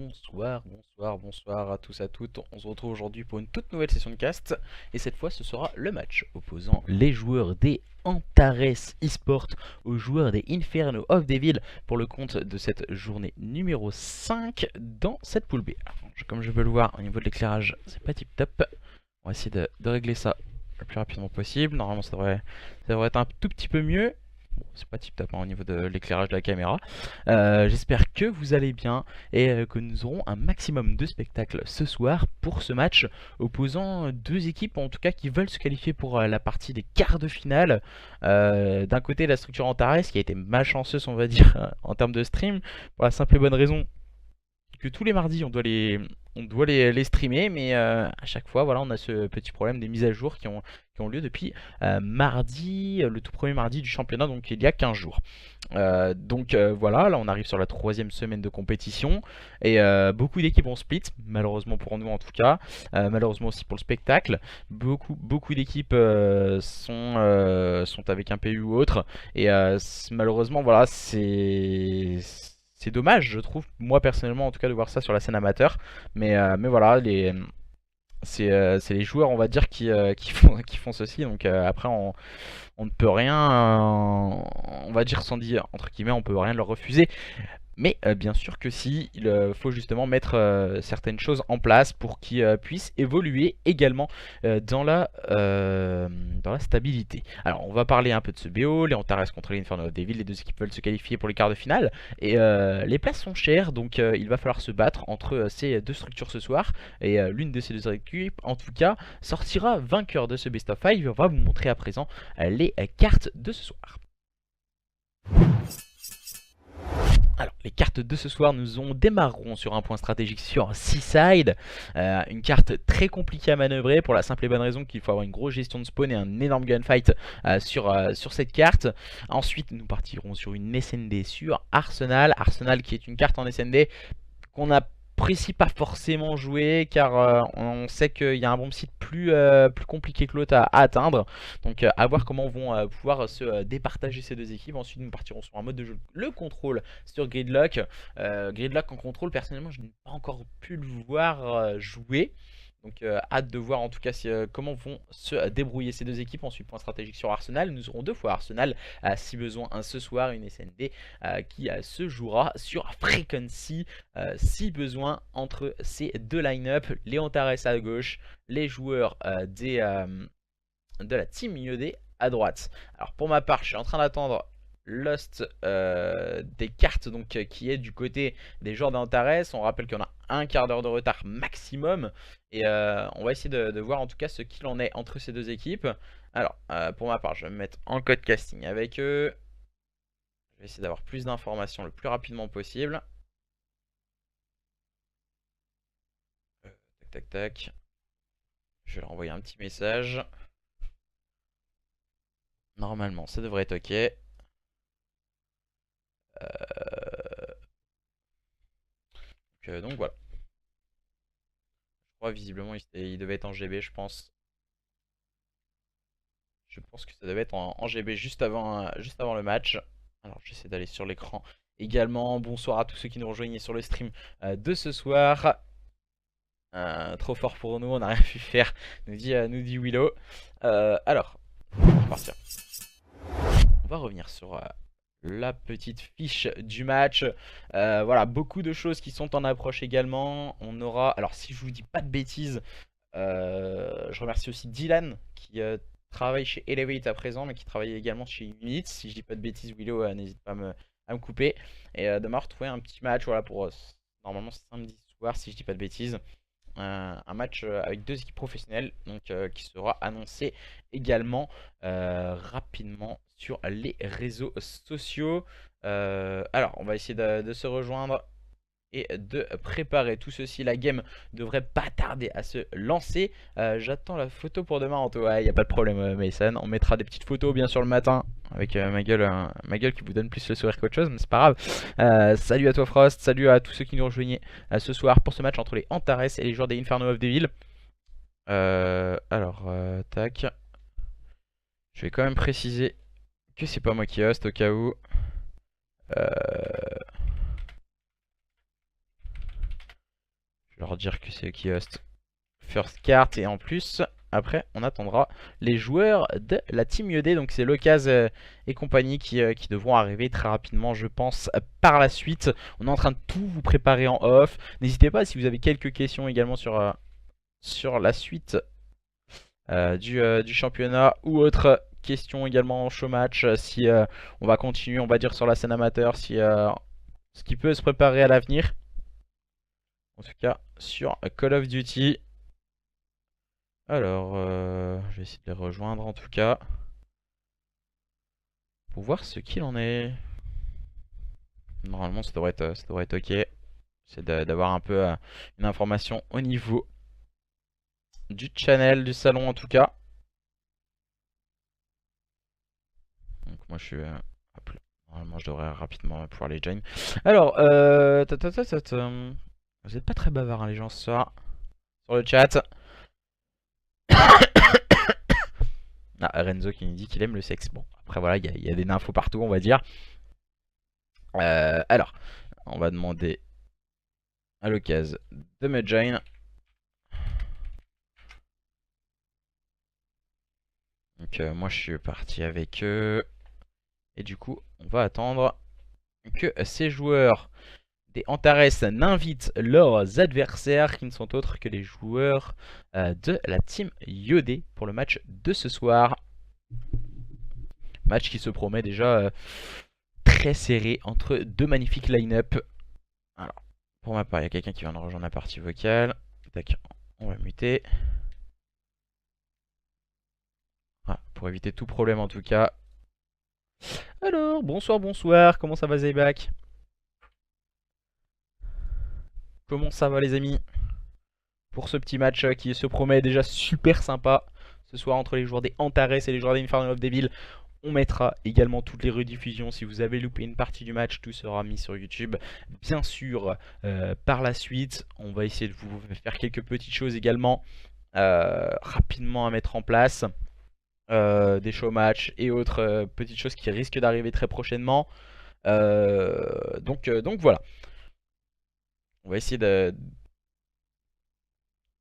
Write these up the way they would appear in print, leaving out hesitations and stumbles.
Bonsoir à tous, à toutes. On se retrouve aujourd'hui pour une toute nouvelle session de cast. Et cette fois, ce sera le match opposant les joueurs des Antares eSport aux joueurs des Inferno of Devil pour le compte de cette journée numéro 5 dans cette poule B. Alors, comme je peux le voir au niveau de l'éclairage, c'est pas tip top. On va essayer de régler ça le plus rapidement possible. Normalement, ça devrait être un tout petit peu mieux. Bon, c'est pas tip top hein, au niveau de l'éclairage de la caméra. J'espère que vous allez bien et que nous aurons un maximum de spectacles ce soir pour ce match opposant deux équipes en tout cas qui veulent se qualifier pour la partie des quarts de finale. D'un côté la structure Antares qui a été malchanceuse on va dire en termes de stream pour la simple et bonne raison que tous les mardis on doit les streamer, mais à chaque fois voilà, on a ce petit problème des mises à jour qui ont lieu depuis mardi, le tout premier mardi du championnat, donc il y a 15 jours. Voilà, là on arrive sur la troisième semaine de compétition et beaucoup d'équipes ont split, malheureusement pour nous en tout cas, malheureusement aussi pour le spectacle. Beaucoup d'équipes sont avec un PU ou autre et malheureusement voilà, c'est dommage, je trouve, moi personnellement en tout cas, de voir ça sur la scène amateur. Mais voilà, c'est les joueurs, on va dire, qui font ceci. Donc après, on ne peut rien, on va dire sans dire, entre guillemets, on peut rien leur refuser. Mais bien sûr que si, il faut justement mettre certaines choses en place pour qu'ils puissent évoluer également dans la stabilité. Alors on va parler un peu de ce BO, les Antares contre les Inferno of Devil, les deux équipes veulent se qualifier pour les quarts de finale. Et les places sont chères, donc il va falloir se battre entre ces deux structures ce soir. Et l'une de ces deux équipes, en tout cas, sortira vainqueur de ce Best of 5. On va vous montrer à présent les cartes de ce soir. Alors, les cartes de ce soir, démarrerons sur un point stratégique sur Seaside. Une carte très compliquée à manœuvrer pour la simple et bonne raison qu'il faut avoir une grosse gestion de spawn et un énorme gunfight sur cette carte. Ensuite, nous partirons sur une SND sur Arsenal. Arsenal qui est une carte en SND qu'on n'apprécie pas forcément jouer car on sait qu'il y a un bomb site plus compliqué que l'autre à atteindre. Donc à voir comment vont pouvoir se départager ces deux équipes. Ensuite nous partirons sur un mode de jeu, le contrôle sur Gridlock. Gridlock en contrôle, personnellement je n'ai pas encore pu le voir jouer. Donc hâte de voir en tout cas comment vont se débrouiller ces deux équipes. Ensuite point stratégique sur Arsenal, nous aurons deux fois Arsenal si besoin ce soir, une SND qui se jouera sur Frequency si besoin entre ces deux line-up, les Antares à gauche, les joueurs de la team IED à droite. Alors pour ma part je suis en train d'attendre Lost des cartes donc qui est du côté des joueurs d'Antares. On rappelle qu'on a un quart d'heure de retard maximum et on va essayer de voir en tout cas ce qu'il en est entre ces deux équipes. Alors pour ma part je vais me mettre en code casting avec eux. Je vais essayer d'avoir plus d'informations le plus rapidement possible. Tac tac tac. Je vais leur envoyer un petit message. Normalement ça devrait être ok. Donc voilà. Je crois visiblement il devait être en GB je pense. Je pense que ça devait être en GB juste avant le match. Alors j'essaie d'aller sur l'écran également. Bonsoir à tous ceux qui nous rejoignent sur le stream de ce soir. Trop fort pour nous, on n'a rien pu faire, nous dit Willow. Alors, on va repartir. On va revenir sur la petite fiche du match. Voilà, beaucoup de choses qui sont en approche également. On aura, alors si je vous dis pas de bêtises, je remercie aussi Dylan qui travaille chez Elevate à présent, mais qui travaille également chez Unit. Si je dis pas de bêtises, Willow, n'hésite pas à me couper. Et de m'avoir retrouvé un petit match, voilà, pour normalement samedi soir, si je dis pas de bêtises. Un match avec deux équipes professionnelles donc, qui sera annoncé également rapidement sur les réseaux sociaux. Alors on va essayer de se rejoindre et de préparer tout ceci. La game devrait pas tarder à se lancer. J'attends la photo pour demain Anto. Ouais, y a pas de problème Mason. On mettra des petites photos bien sûr le matin avec ma gueule qui vous donne plus le sourire qu'autre chose, mais c'est pas grave. Salut à toi Frost, salut à tous ceux qui nous rejoignaient ce soir pour ce match entre les Antares et les joueurs des Inferno of Devil. Tac. Je vais quand même préciser que c'est pas moi qui host au cas où. leur dire que c'est eux qui host first card. Et en plus, après, on attendra les joueurs de la Team IED. Donc c'est Locaz et compagnie qui devront arriver très rapidement, je pense, par la suite. On est en train de tout vous préparer en off. N'hésitez pas si vous avez quelques questions également sur la suite du championnat ou autre question également en show match. Si on va continuer, on va dire, sur la scène amateur, si ce qui peut se préparer à l'avenir. En tout cas, sur Call of Duty. Alors, je vais essayer de les rejoindre en tout cas. Pour voir ce qu'il en est. Normalement, ça devrait être ok. C'est d'avoir un peu une information au niveau du channel, du salon en tout cas. Donc moi je suis... hop là. Normalement je devrais rapidement pouvoir les join. Alors, vous êtes pas très bavard hein, les gens ce soir. Sur le chat. Ah, Renzo qui nous dit qu'il aime le sexe. Bon, après voilà, il y a des infos partout on va dire. Alors, on va demander à l'occasion de me join. Donc moi je suis parti avec eux. Et du coup, on va attendre que ces joueurs des Antares n'invitent leurs adversaires qui ne sont autres que les joueurs de la team Yodé pour le match de ce soir. Match qui se promet déjà très serré entre deux magnifiques line-up. Alors, pour ma part, il y a quelqu'un qui vient de rejoindre la partie vocale. Tac, on va muter. Voilà, pour éviter tout problème en tout cas. Alors, bonsoir, bonsoir, comment ça va Zayback? Comment ça va les amis? Pour ce petit match qui se promet déjà super sympa ce soir entre les joueurs des Antares et les joueurs des Infernal of Devil. On mettra également toutes les rediffusions. Si vous avez loupé une partie du match, tout sera mis sur YouTube. Bien sûr, par la suite, on va essayer de vous faire quelques petites choses également rapidement à mettre en place. Des show match et autres petites choses qui risquent d'arriver très prochainement. Donc voilà. On va essayer de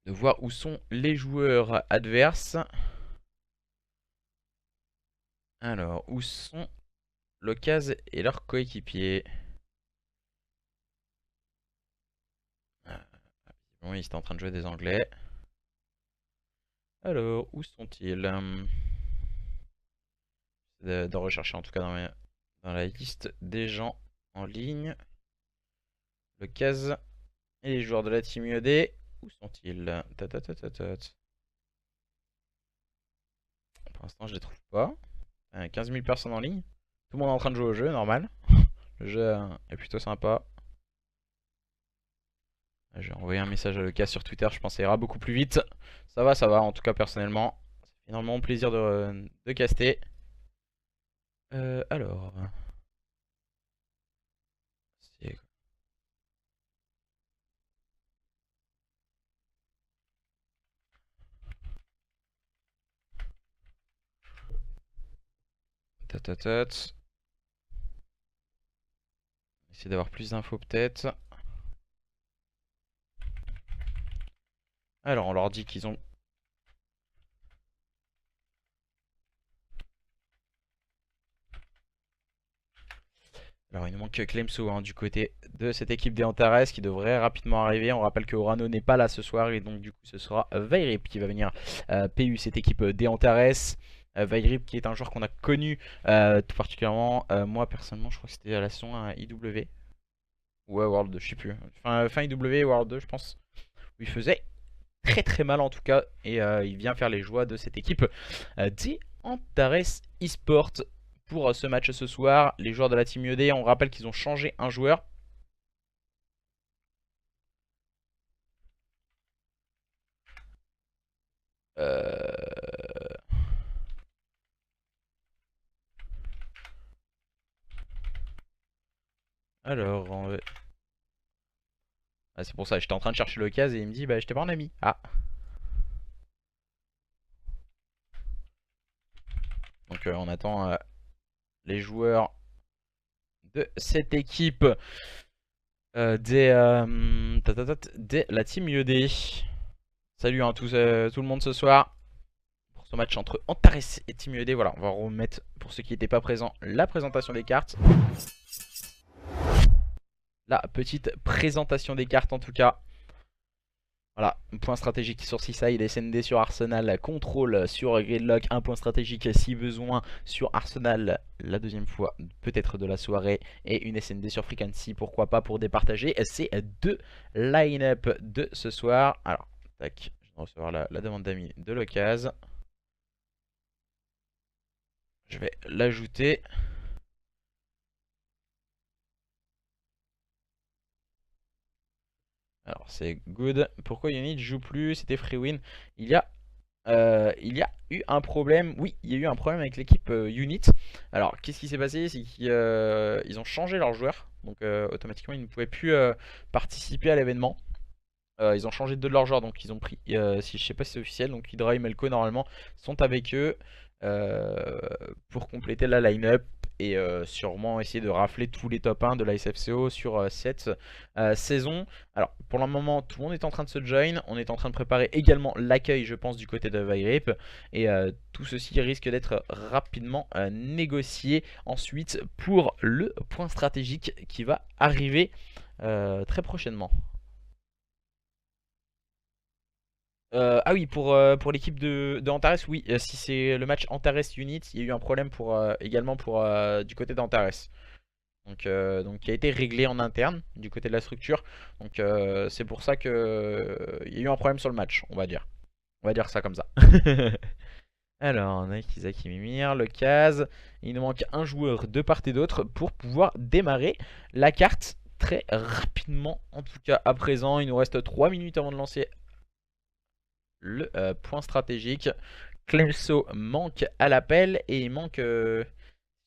voir où sont les joueurs adverses. Alors, où sont Locaz et leurs coéquipiers? Bon, ils étaient en train de jouer des anglais. Alors, où sont-ils? De rechercher en tout cas dans la liste des gens en ligne. Locaz et les joueurs de la team IED. Où sont-ils? Pour l'instant, je les trouve pas. 15 000 personnes en ligne. Tout le monde est en train de jouer au jeu, normal. Le jeu est plutôt sympa. Je vais envoyer un message à Lucas sur Twitter, je pense que ça ira beaucoup plus vite. Ça va, en tout cas personnellement. Ça fait énormément plaisir de caster. Alors... Tatatat. Essayer d'avoir plus d'infos peut-être. Alors on leur dit qu'ils ont... Alors il nous manque Clemso hein, du côté de cette équipe des Antares qui devrait rapidement arriver. On rappelle que Orano n'est pas là ce soir et donc du coup ce sera Vairip qui va venir PU cette équipe des Antares. Vairip qui est un joueur qu'on a connu tout particulièrement. Moi personnellement je crois que c'était à la saison IW. Ouais World 2 je sais plus. Fin IW World 2 je pense. Où il faisait très très mal en tout cas. Et il vient faire les joies de cette équipe des Antares eSport. Pour ce match ce soir, les joueurs de la Team IED, on rappelle qu'ils ont changé un joueur. Alors, ah, c'est pour ça, j'étais en train de chercher le cas et il me dit, bah j'étais pas en ami. Ah. Donc on attend les joueurs de cette équipe Des la team IED. Salut hein, tout le monde ce soir pour ce match entre Antares et Team IED. Voilà, on va remettre pour ceux qui n'étaient pas présents la présentation des cartes. La petite présentation des cartes en tout cas. Voilà, un point stratégique sur Seaside, SND sur Arsenal, contrôle sur Gridlock, un point stratégique si besoin sur Arsenal, la deuxième fois peut-être de la soirée, et une SND sur Frequency, pourquoi pas pour départager ces deux line-up de ce soir. Alors, tac, je vais recevoir la demande d'amis de l'occasion. Je vais l'ajouter. Alors c'est good. Pourquoi Unit joue plus? C'était free win. Il y a eu un problème. Oui, il y a eu un problème avec l'équipe Unit. Alors, qu'est-ce qui s'est passé? C'est qu'ils ont changé leurs joueurs. Donc, automatiquement, ils ne pouvaient plus participer à l'événement. Ils ont changé deux de leurs joueurs. Donc, ils ont pris, si je sais pas si c'est officiel, donc Hydra et Melko, normalement, sont avec eux euh, pour compléter la line-up. Et sûrement essayer de rafler tous les top 1 de la SFCO sur cette saison. Alors pour le moment tout le monde est en train de se join. On est en train de préparer également l'accueil je pense du côté de Vagrip. Et tout ceci risque d'être rapidement négocié ensuite pour le point stratégique qui va arriver très prochainement. Ah oui, pour l'équipe de Antares, oui, si c'est le match Antares Unit, il y a eu un problème également pour du côté d'Antares. Donc qui a été réglé en interne du côté de la structure. Donc c'est pour ça que il y a eu un problème sur le match, on va dire. On va dire ça comme ça. Alors, on a Kizaki Mimir, le Kaz. Il nous manque un joueur de part et d'autre pour pouvoir démarrer la carte très rapidement. En tout cas, à présent, il nous reste 3 minutes avant de lancer le point stratégique. Clemso manque à l'appel et il manque, je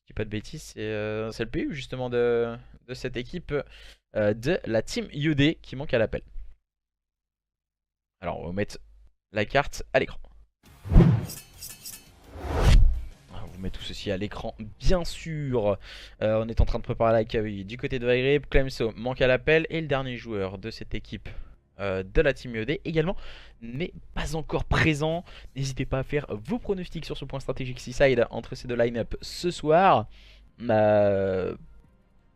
dis pas de bêtises, c'est le PU justement de cette équipe de la team IED qui manque à l'appel. Alors on va mettre la carte à l'écran. On vous met tout ceci à l'écran bien sûr. On est en train de préparer l'accueil du côté de Vagrip. Clemso manque à l'appel et le dernier joueur de cette équipe de la team IED également n'est pas encore présent. N'hésitez pas à faire vos pronostics sur ce point stratégique Seaside entre ces deux line-up ce soir.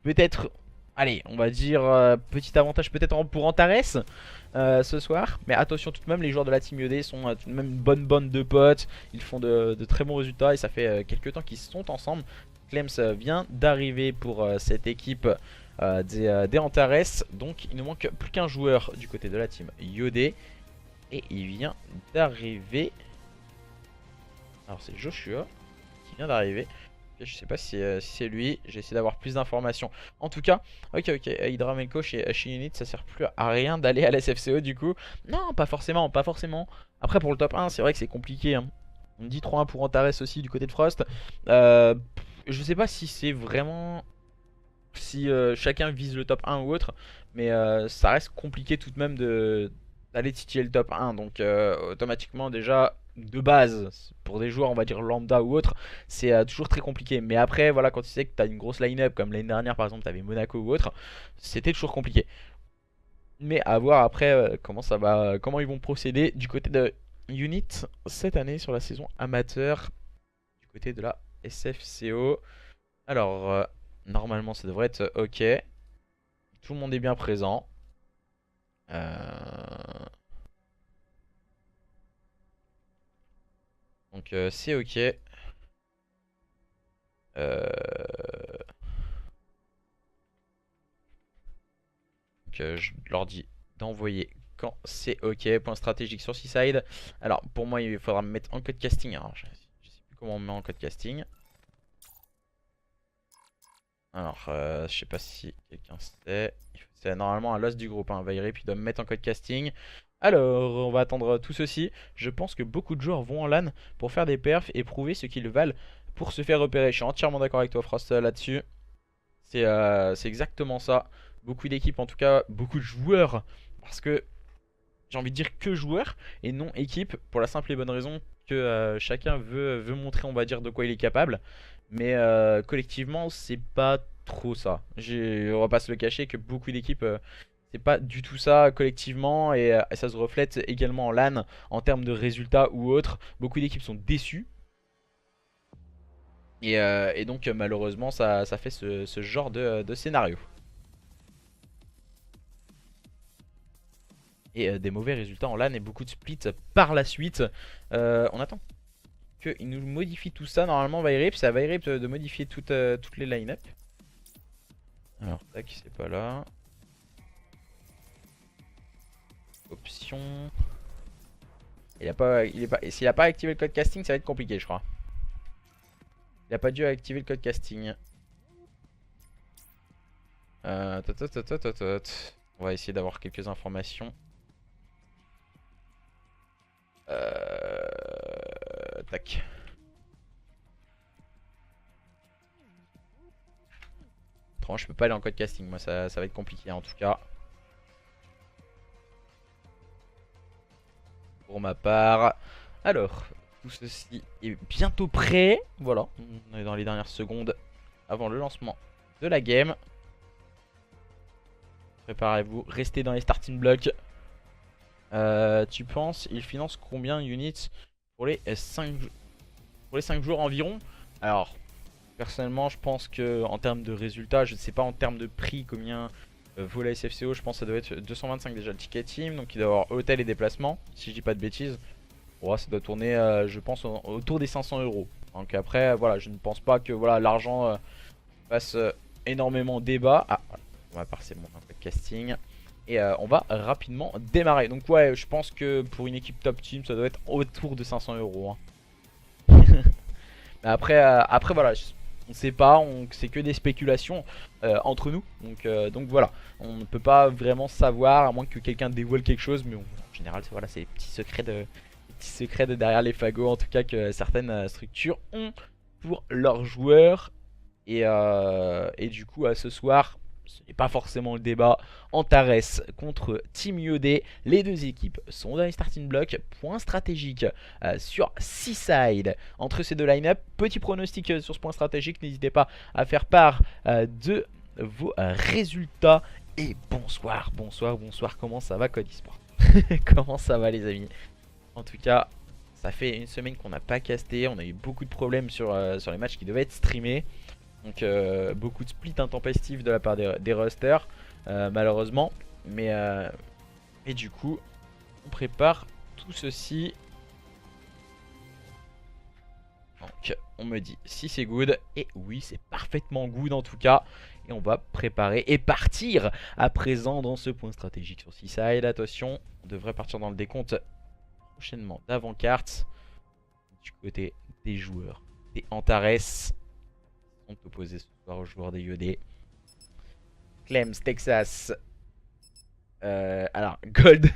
Peut-être, allez, on va dire petit avantage peut-être pour Antares ce soir. Mais attention tout de même, les joueurs de la team IED sont tout de même une bonne bande de potes. Ils font de très bons résultats et ça fait quelques temps qu'ils sont ensemble. Clems vient d'arriver pour cette équipe des Antares. Donc il ne manque plus qu'un joueur du côté de la team IED. Et il vient d'arriver. Alors c'est Joshua qui vient d'arriver. Je sais pas si c'est lui, j'ai essayé d'avoir plus d'informations. En tout cas, ok, Hydra Melko chez Unit, ça sert plus à rien d'aller à la SFCO du coup. Non, pas forcément, pas forcément. Après pour le top 1, c'est vrai que c'est compliqué. Hein. On me dit 3-1 pour Antares aussi du côté de Frost. Je sais pas si c'est vraiment... Si chacun vise le top 1 ou autre. Mais ça reste compliqué tout de même d'aller titiller le top 1. Donc automatiquement déjà de base pour des joueurs on va dire lambda ou autre c'est toujours très compliqué. Mais après voilà quand tu sais que tu as une grosse line-up comme l'année dernière par exemple tu avais Monaco ou autre, c'était toujours compliqué. Mais à voir après comment ils vont procéder du côté de Unit cette année sur la saison amateur du côté de la SFCO. Alors normalement ça devrait être ok. Tout le monde est bien présent. Donc c'est ok. Donc je leur dis d'envoyer quand c'est ok. Point stratégique sur Seaside. Alors pour moi il faudra me mettre en code casting. Alors je sais plus comment on me met en code casting. Alors je sais pas si quelqu'un sait. C'est normalement un loss du groupe. Hein. Vagrip il doit me mettre en code casting. Alors on va attendre tout ceci. Je pense que beaucoup de joueurs vont en LAN pour faire des perfs et prouver ce qu'ils valent pour se faire repérer. Je suis entièrement d'accord avec toi Frost là-dessus. C'est exactement ça. Beaucoup d'équipes, en tout cas, beaucoup de joueurs. Parce que j'ai envie de dire que joueurs et non équipe. Pour la simple et bonne raison que chacun veut montrer, on va dire, de quoi il est capable. Mais collectivement, c'est pas trop ça. On va pas se le cacher que beaucoup d'équipes, c'est pas du tout ça collectivement. Et ça se reflète également en LAN en termes de résultats ou autres. Beaucoup d'équipes sont déçues. Et donc malheureusement ça fait ce genre de scénario. Et des mauvais résultats en LAN et beaucoup de splits par la suite. On attend qu'il nous modifie tout ça. Normalement Vairip, c'est à Vairip de modifier toutes les line-up. Alors tac, c'est pas là. Option. S'il a pas activé le code casting, ça va être compliqué je crois. Il a pas dû activer le code casting. On va essayer d'avoir quelques informations. Tac. Autrement, je peux pas aller en code casting. Moi, ça va être compliqué en tout cas. Pour ma part. Alors, tout ceci est bientôt prêt. Voilà, on est dans les dernières secondes avant le lancement de la game. Préparez-vous, restez dans les starting blocks. Tu penses, il finance combien units pour les 5 jours environ? Alors, personnellement, je pense que en termes de résultats, je ne sais pas en termes de prix combien vaut la SFCO. Je pense que ça doit être 225 déjà le ticket team. Donc il doit y avoir hôtel et déplacement, si je dis pas de bêtises. Ouais, ça doit tourner, je pense, autour des 500 euros. Donc après, voilà, je ne pense pas que voilà l'argent fasse énormément débat. Ah, voilà. On va passer mon casting. Et on va rapidement démarrer. Donc ouais, je pense que pour une équipe top team, ça doit être autour de 500 euros. Hein. Mais après voilà, on sait pas, c'est que des spéculations entre nous. Donc voilà, on ne peut pas vraiment savoir à moins que quelqu'un dévoile quelque chose. Mais en général, voilà, c'est les petits secrets de derrière les fagots, en tout cas que certaines structures ont pour leurs joueurs. Et du coup, ce soir, ce n'est pas forcément le débat. Antares contre Team IOD. Les deux équipes sont dans les starting blocks. Point stratégique sur Seaside. Entre ces deux line-up, petit pronostic sur ce point stratégique. N'hésitez pas à faire part de vos résultats. Et bonsoir. Comment ça va, Code eSport? Comment ça va, les amis? En tout cas, ça fait une semaine qu'on n'a pas casté. On a eu beaucoup de problèmes sur les matchs qui devaient être streamés. Donc beaucoup de splits intempestifs de la part des rosters, malheureusement. Mais du coup, on prépare tout ceci. Donc on me dit si c'est good. Et oui, c'est parfaitement good en tout cas. Et on va préparer et partir à présent dans ce point stratégique sur Seaside. Attention, on devrait partir dans le décompte prochainement d'avant-carte. Du côté des joueurs des Antares. Sont opposés ce soir aux joueurs des IOD. Clems, Texas. Alors, Gold.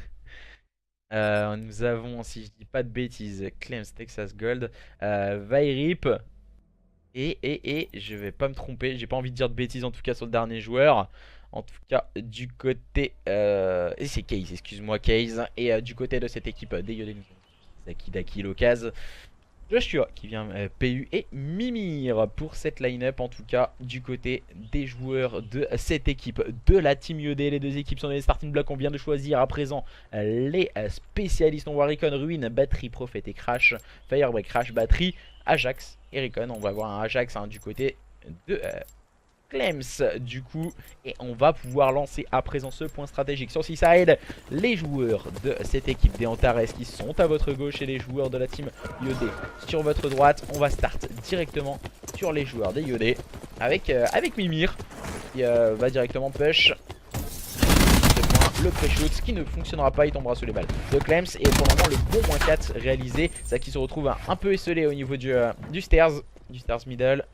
Nous avons, si je dis pas de bêtises, Clems, Texas, Gold. Vairip. Et je vais pas me tromper. J'ai pas envie de dire de bêtises en tout cas sur le dernier joueur. En tout cas, du côté. C'est Case, excuse-moi, Case. Et du côté de cette équipe des IOD, Zaki, Daki, Locaz. Joshua qui vient PU et Mimir pour cette line-up en tout cas du côté des joueurs de cette équipe de la Team IOD. Les deux équipes sont dans les starting blocks. On vient de choisir à présent les spécialistes. On voit Recon, Ruin, Battery, Prophet et Crash. Firebreak, Crash, Battery, Ajax et Recon. On va voir un Ajax du côté de Clems du coup. Et on va pouvoir lancer à présent ce point stratégique sur Seaside. Les joueurs de cette équipe des Antares qui sont à votre gauche et les joueurs de la team IOD sur votre droite. On va start directement sur les joueurs des IOD avec Mimir qui va directement push le pré-shoot, ce qui ne fonctionnera pas, il tombera sous les balles de Clems. Et pour le moment le bon moins 4 réalisé, ça qui se retrouve un peu esselé au niveau du stairs middle.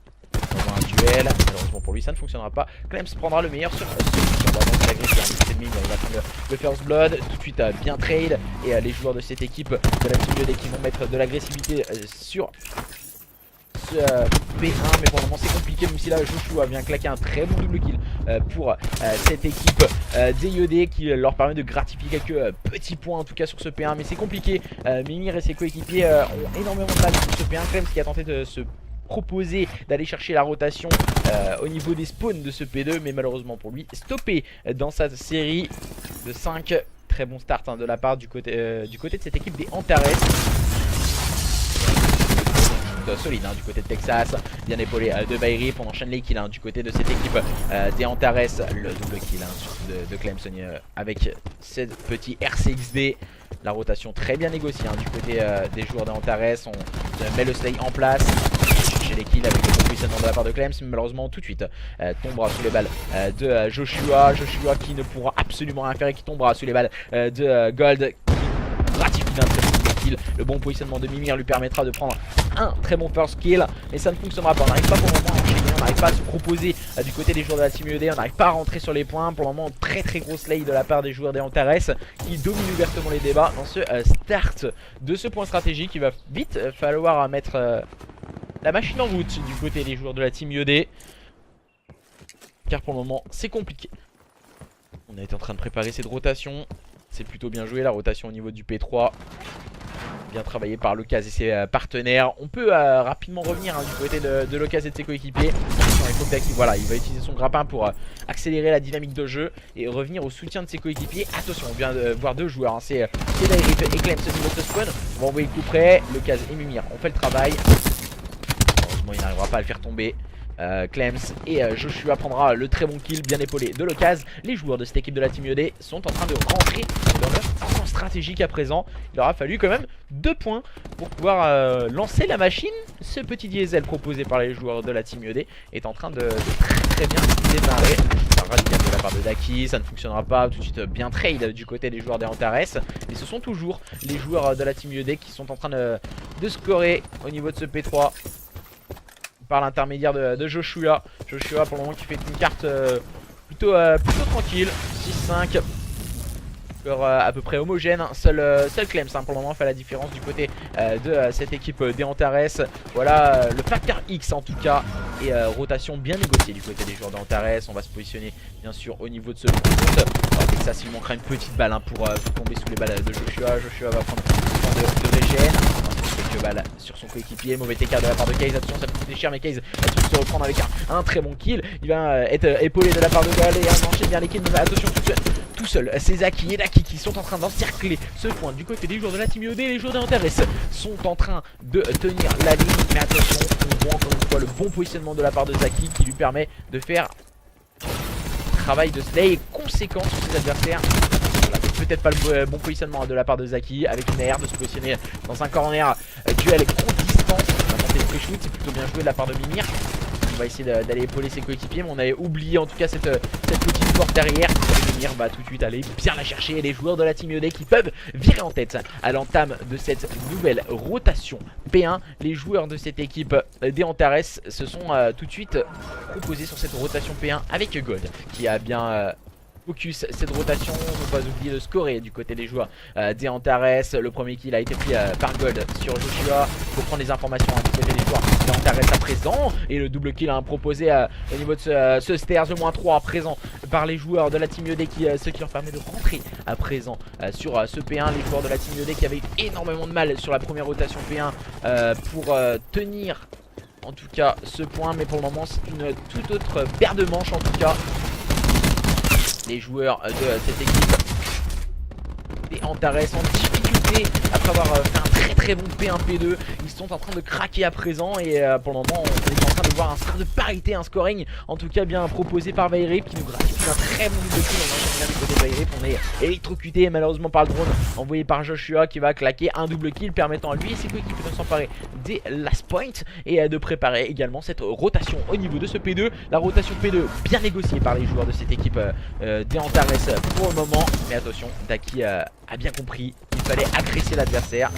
On va un duel, malheureusement pour lui ça ne fonctionnera pas. Clems prendra le meilleur sur celui-ci. On va donc l'agresser il va prendre le first blood, tout de suite bien trade. Et les joueurs de cette équipe de la team IOD qui vont mettre de l'agressivité sur ce P1. Mais pour le moment c'est compliqué, même si là Joshua vient claquer un très bon double kill pour cette équipe des IOD qui leur permet de gratifier quelques petits points en tout cas sur ce P1. Mais c'est compliqué, Mimir et ses coéquipiers ont énormément de mal sur ce P1. Clems qui a tenté de se proposé d'aller chercher la rotation au niveau des spawns de ce P2, mais malheureusement pour lui, stoppé dans sa série de 5. Très bon start hein, de la part du côté de cette équipe des Antares. Solide hein, du côté de Texas, bien épaulé de Bayrip. On enchaîne les kills hein, du côté de cette équipe des Antares. Le double kill hein, de Clemson avec ce petit RCXD. La rotation très bien négociée hein, du côté des joueurs des Antares. On met le slay en place. Chercher les kills avec le bon positionnement de la part de Clemson, mais malheureusement tout de suite tombera sous les balles de Joshua. Joshua qui ne pourra absolument rien faire et qui tombera sous les balles de Gold, qui ratifie d'un très bon kill. Le bon positionnement de Mimir lui permettra de prendre un très bon first kill, mais ça ne fonctionnera pas. On n'arrive pas pour le moment à enchaîner, on n'arrive pas à se proposer du côté des joueurs de la Team UD, on n'arrive pas à rentrer sur les points. Pour le moment, très gros slay de la part des joueurs des Antares qui dominent ouvertement les débats dans ce start de ce point stratégique. Il va vite falloir mettre la machine en route du côté des joueurs de la Team UD, car pour le moment c'est compliqué. On est en train de préparer cette rotation, c'est plutôt bien joué la rotation au niveau du P3. Bien travaillé par Locaz et ses partenaires. On peut rapidement revenir hein, du côté de Locaz et de ses coéquipiers. Il faut que Daki, voilà, il va utiliser son grappin pour accélérer la dynamique de jeu et revenir au soutien de ses coéquipiers. Attention, on vient de voir deux joueurs, hein, c'est Bayrip et Clemson au niveau de ce spawn. On va envoyer le coup près. Locaz et Mimir, on fait le travail. Malheureusement, il n'arrivera pas à le faire tomber. Clems et Joshua prendra le très bon kill bien épaulé de Locaz. Les joueurs de cette équipe de la Team UD sont en train de rentrer dans leur plan stratégique à présent. Il aura fallu quand même 2 points pour pouvoir lancer la machine. Ce petit diesel proposé par les joueurs de la Team UD est en train de très bien démarrer. Un radical de la part de Daki, ça ne fonctionnera pas. Tout de suite bien trade du côté des joueurs des Antares. Et ce sont toujours les joueurs de la Team UD qui sont en train de scorer au niveau de ce P3 par l'intermédiaire de Joshua. Joshua pour le moment qui fait une carte plutôt tranquille. 6-5. Score à peu près homogène. Seul Clems hein, pour le moment fait la différence du côté de cette équipe des Antares. Voilà le facteur X en tout cas. Et rotation bien négociée du côté des joueurs d'Antares. On va se positionner bien sûr au niveau de ce compte. Texas il manquera une petite balle hein, pour tomber sous les balles de Joshua. Joshua va prendre un temps de régène. Quelques balles sur son coéquipier. Mauvais TK de la part de Kaze. Attention, ça peut coûter cher, mais Kaze va tout se reprendre avec un très bon kill. Il va être épaulé de la part de Gal et on enchaîne bien les kills. Mais attention, tout seul, c'est Zaki et Daki qui sont en train d'encercler ce point du côté des joueurs de la Team UD. Les joueurs de Antares sont en train de tenir la ligne. Mais attention, on voit encore une fois le bon positionnement de la part de Zaki qui lui permet de faire un travail de slay conséquent sur ses adversaires. Peut-être pas le bon positionnement de la part de Zaki avec une AR de se positionner dans un corner duel courte distance. On va tenter le free shoot, c'est plutôt bien joué de la part de Mimir. On va essayer d'aller épauler ses coéquipiers, mais on avait oublié en tout cas cette petite porte derrière. Mimir va tout de suite aller bien la chercher et les joueurs de la Team UD qui peuvent virer en tête à l'entame de cette nouvelle rotation P1. Les joueurs de cette équipe des Antares se sont tout de suite proposés sur cette rotation P1 avec Gold qui a bien focus cette rotation. On ne va pas oublier de scorer du côté des joueurs des Antares. Le premier kill a été pris par Gold sur Joshua. Il faut prendre les informations du côté des joueurs des Antares à présent. Et le double kill proposé au niveau de ce stairs, le -3 à présent par les joueurs de la Team UD ce qui leur permet de rentrer à présent sur ce P1. Les joueurs de la Team UD qui avaient énormément de mal sur la première rotation P1 pour tenir en tout cas ce point. Mais pour le moment c'est une toute autre paire de manches en tout cas. Les joueurs de cette équipe des Antares en difficulté après avoir fait un très bon P1 P2. Ils sont en train de craquer à présent et pour le moment on est en train de voir un score de parité, un scoring en tout cas bien proposé par Bayrip qui nous gratifie un très bon double kill. On enchaîne bien du côté de Bayrip, on est électrocuté malheureusement par le drone envoyé par Joshua qui va claquer un double kill permettant à lui et ses coéquipiers de s'emparer des last points et de préparer également cette rotation au niveau de ce P2. La rotation P2 bien négociée par les joueurs de cette équipe des Antares pour le moment, mais attention, Daki a bien compris, il fallait agresser l'adversaire.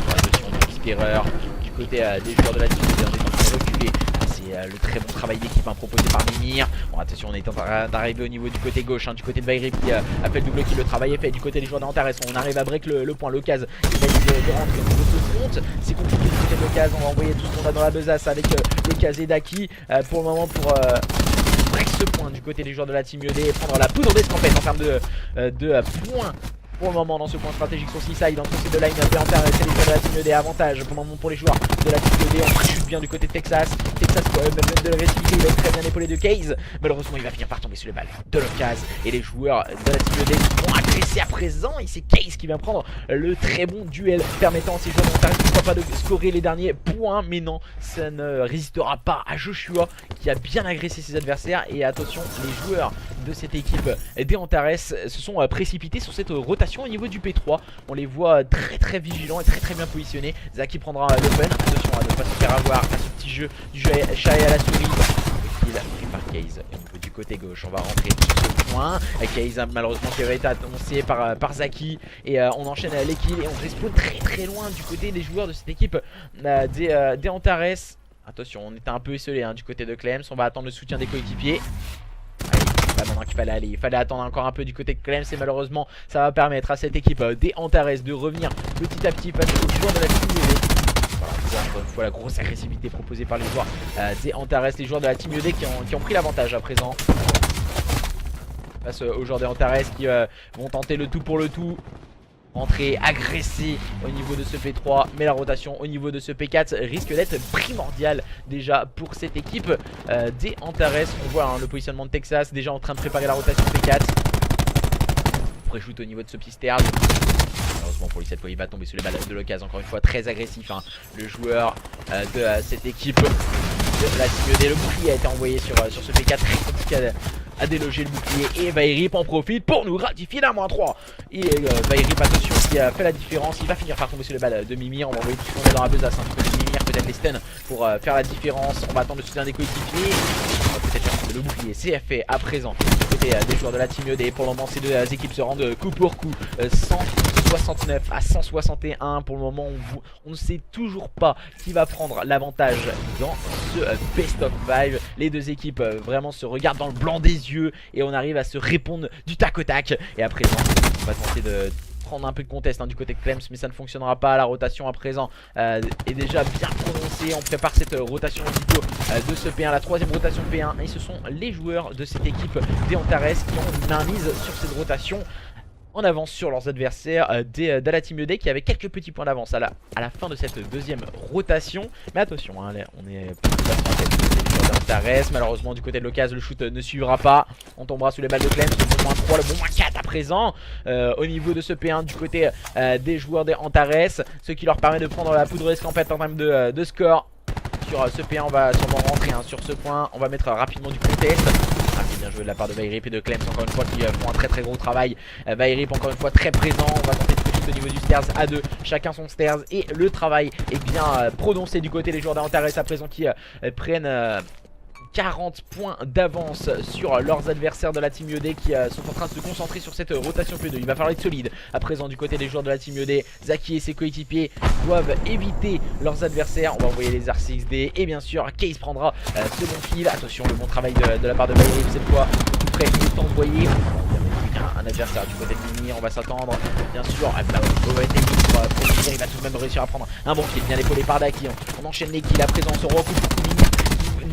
Attention, erreur du côté des joueurs de la team, on est en train de reculer. C'est le très bon travail d'équipe proposé par Mimir. Bon, attention, on est en train d'arriver au niveau du côté gauche, du côté de Bayrip qui a fait le double kill. Le travail est fait du côté des joueurs d'Antares. On arrive à break le point. Locaz essaye de rentrer au niveau de ce front. C'est compliqué du côté de Locaz. On va envoyer tout ce qu'on a dans la besace avec Locaz et Daki pour le moment pour break ce point du côté des joueurs de la Team UD et prendre la poudre d'escampette en termes de points pour le moment dans ce point stratégique sur Seaside entre ces deux lines. Antares et les joueurs de la Team ED, avantage pour le moment pour les joueurs de la Team ED. On chute bien du côté de Texas. Texas même de l'agressivité, il va être très bien épaulé de Case. Malheureusement il va finir par tomber sous les balles de l'occasion. Et les joueurs de la Team ED vont agresser à présent. Et c'est Case qui vient prendre le très bon duel permettant à ces joueurs d'Antares pourquoi pas de scorer les derniers points. Mais non, ça ne résistera pas à Joshua qui a bien agressé ses adversaires. Et attention, les joueurs de cette équipe des Antares se sont précipités sur cette rotation au niveau du P3. On les voit très vigilants et très bien positionnés. Zaki prendra l'open. Attention à ne pas se faire avoir à ce petit jeu du chat et à la souris. Le kill pris par Case au niveau du côté gauche. On va rentrer sur ce point. Case malheureusement qui avait été annoncé par Zaki. Et on enchaîne les kills et on respawn très loin du côté des joueurs de cette équipe des Antares. Attention, on était un peu esselé du côté de Clems. On va attendre le soutien des coéquipiers. Là maintenant qu'il fallait aller, il fallait attendre encore un peu du côté de Clems et malheureusement ça va permettre à cette équipe des Antares de revenir petit à petit face aux joueurs de la Team ED. Voilà, encore une fois la grosse agressivité proposée par les joueurs des Antares, les joueurs de la Team ED qui ont pris l'avantage à présent face aux joueurs des Antares qui vont tenter le tout pour le tout. Rentrer, agresser au niveau de ce P3, mais la rotation au niveau de ce P4 risque d'être primordiale déjà pour cette équipe des Antares. On voit le positionnement de Texas déjà en train de préparer la rotation P4. Pré-shoot au niveau de ce Pisterd. Malheureusement pour lui cette fois il va tomber sous les balles de l'occasion. Encore une fois très agressif le joueur de cette équipe de la Team ED. Le bouclier a été envoyé sur ce P4, très compliqué à déloger le bouclier et Vairip en profite pour nous ratifier la -3. Et Vairip attention qui a fait la différence. Il va finir par tomber sur les balles de Mimir. On va envoyer tout ce qu'on est dans la besace un petit peu de Mimir, peut-être les stuns pour faire la différence. On va attendre le soutien des coéquipiers. Peut-être le bouclier c'est fait à présent du côté des joueurs de la Team ED. Pour le moment ces deux équipes se rendent coup pour coup 169 à 161. Pour le moment on ne sait toujours pas qui va prendre l'avantage dans ce best of 5. Les deux équipes vraiment se regardent dans le blanc des yeux et on arrive à se répondre du tac au tac. Et à présent on va tenter de prendre un peu de contest du côté de Clems, mais ça ne fonctionnera pas. La rotation à présent est déjà bien prononcée. On prépare cette rotation au niveau de ce P1, la troisième rotation P1, et ce sont les joueurs de cette équipe des Antares qui ont une mainmise sur cette rotation en avance sur leurs adversaires de la Team ED qui avait quelques petits points d'avance à la fin de cette deuxième rotation. Mais attention, on est d'Antares. Malheureusement du côté de l'occasion le shoot ne suivra pas. On tombera sous les balles de Clems. Le bon -3, le bon -4 à présent au niveau de ce P1 du côté des joueurs des Antares, ce qui leur permet de prendre la poudre escampette en termes de score. Sur ce P1 on va sûrement rentrer sur ce point. On va mettre rapidement du contest. Bien joué de la part de Vairip et de Clems encore une fois qui font un très gros travail. Vairip encore une fois très présent. On va tenter de push au niveau du stairs à 2. Chacun son stairs et le travail est bien prononcé du côté des joueurs d'Antares à présent qui prennent 40 points d'avance sur leurs adversaires de la Team ED qui sont en train de se concentrer sur cette rotation P2. Il va falloir être solide à présent du côté des joueurs de la Team ED. Zaki et ses coéquipiers doivent éviter leurs adversaires. On va envoyer les R6D et bien sûr Case prendra ce bon kill. Attention, le bon travail de la part de Vairip cette fois. Tout près, il est envoyé. Un adversaire du côté de Mimir, on va s'attendre bien sûr à la mauvaise technique pour Mimir. Il va tout de même réussir à prendre un bon kill, bien épaulé par Daki. On enchaîne les kills à présent, on se recoupe. Mimir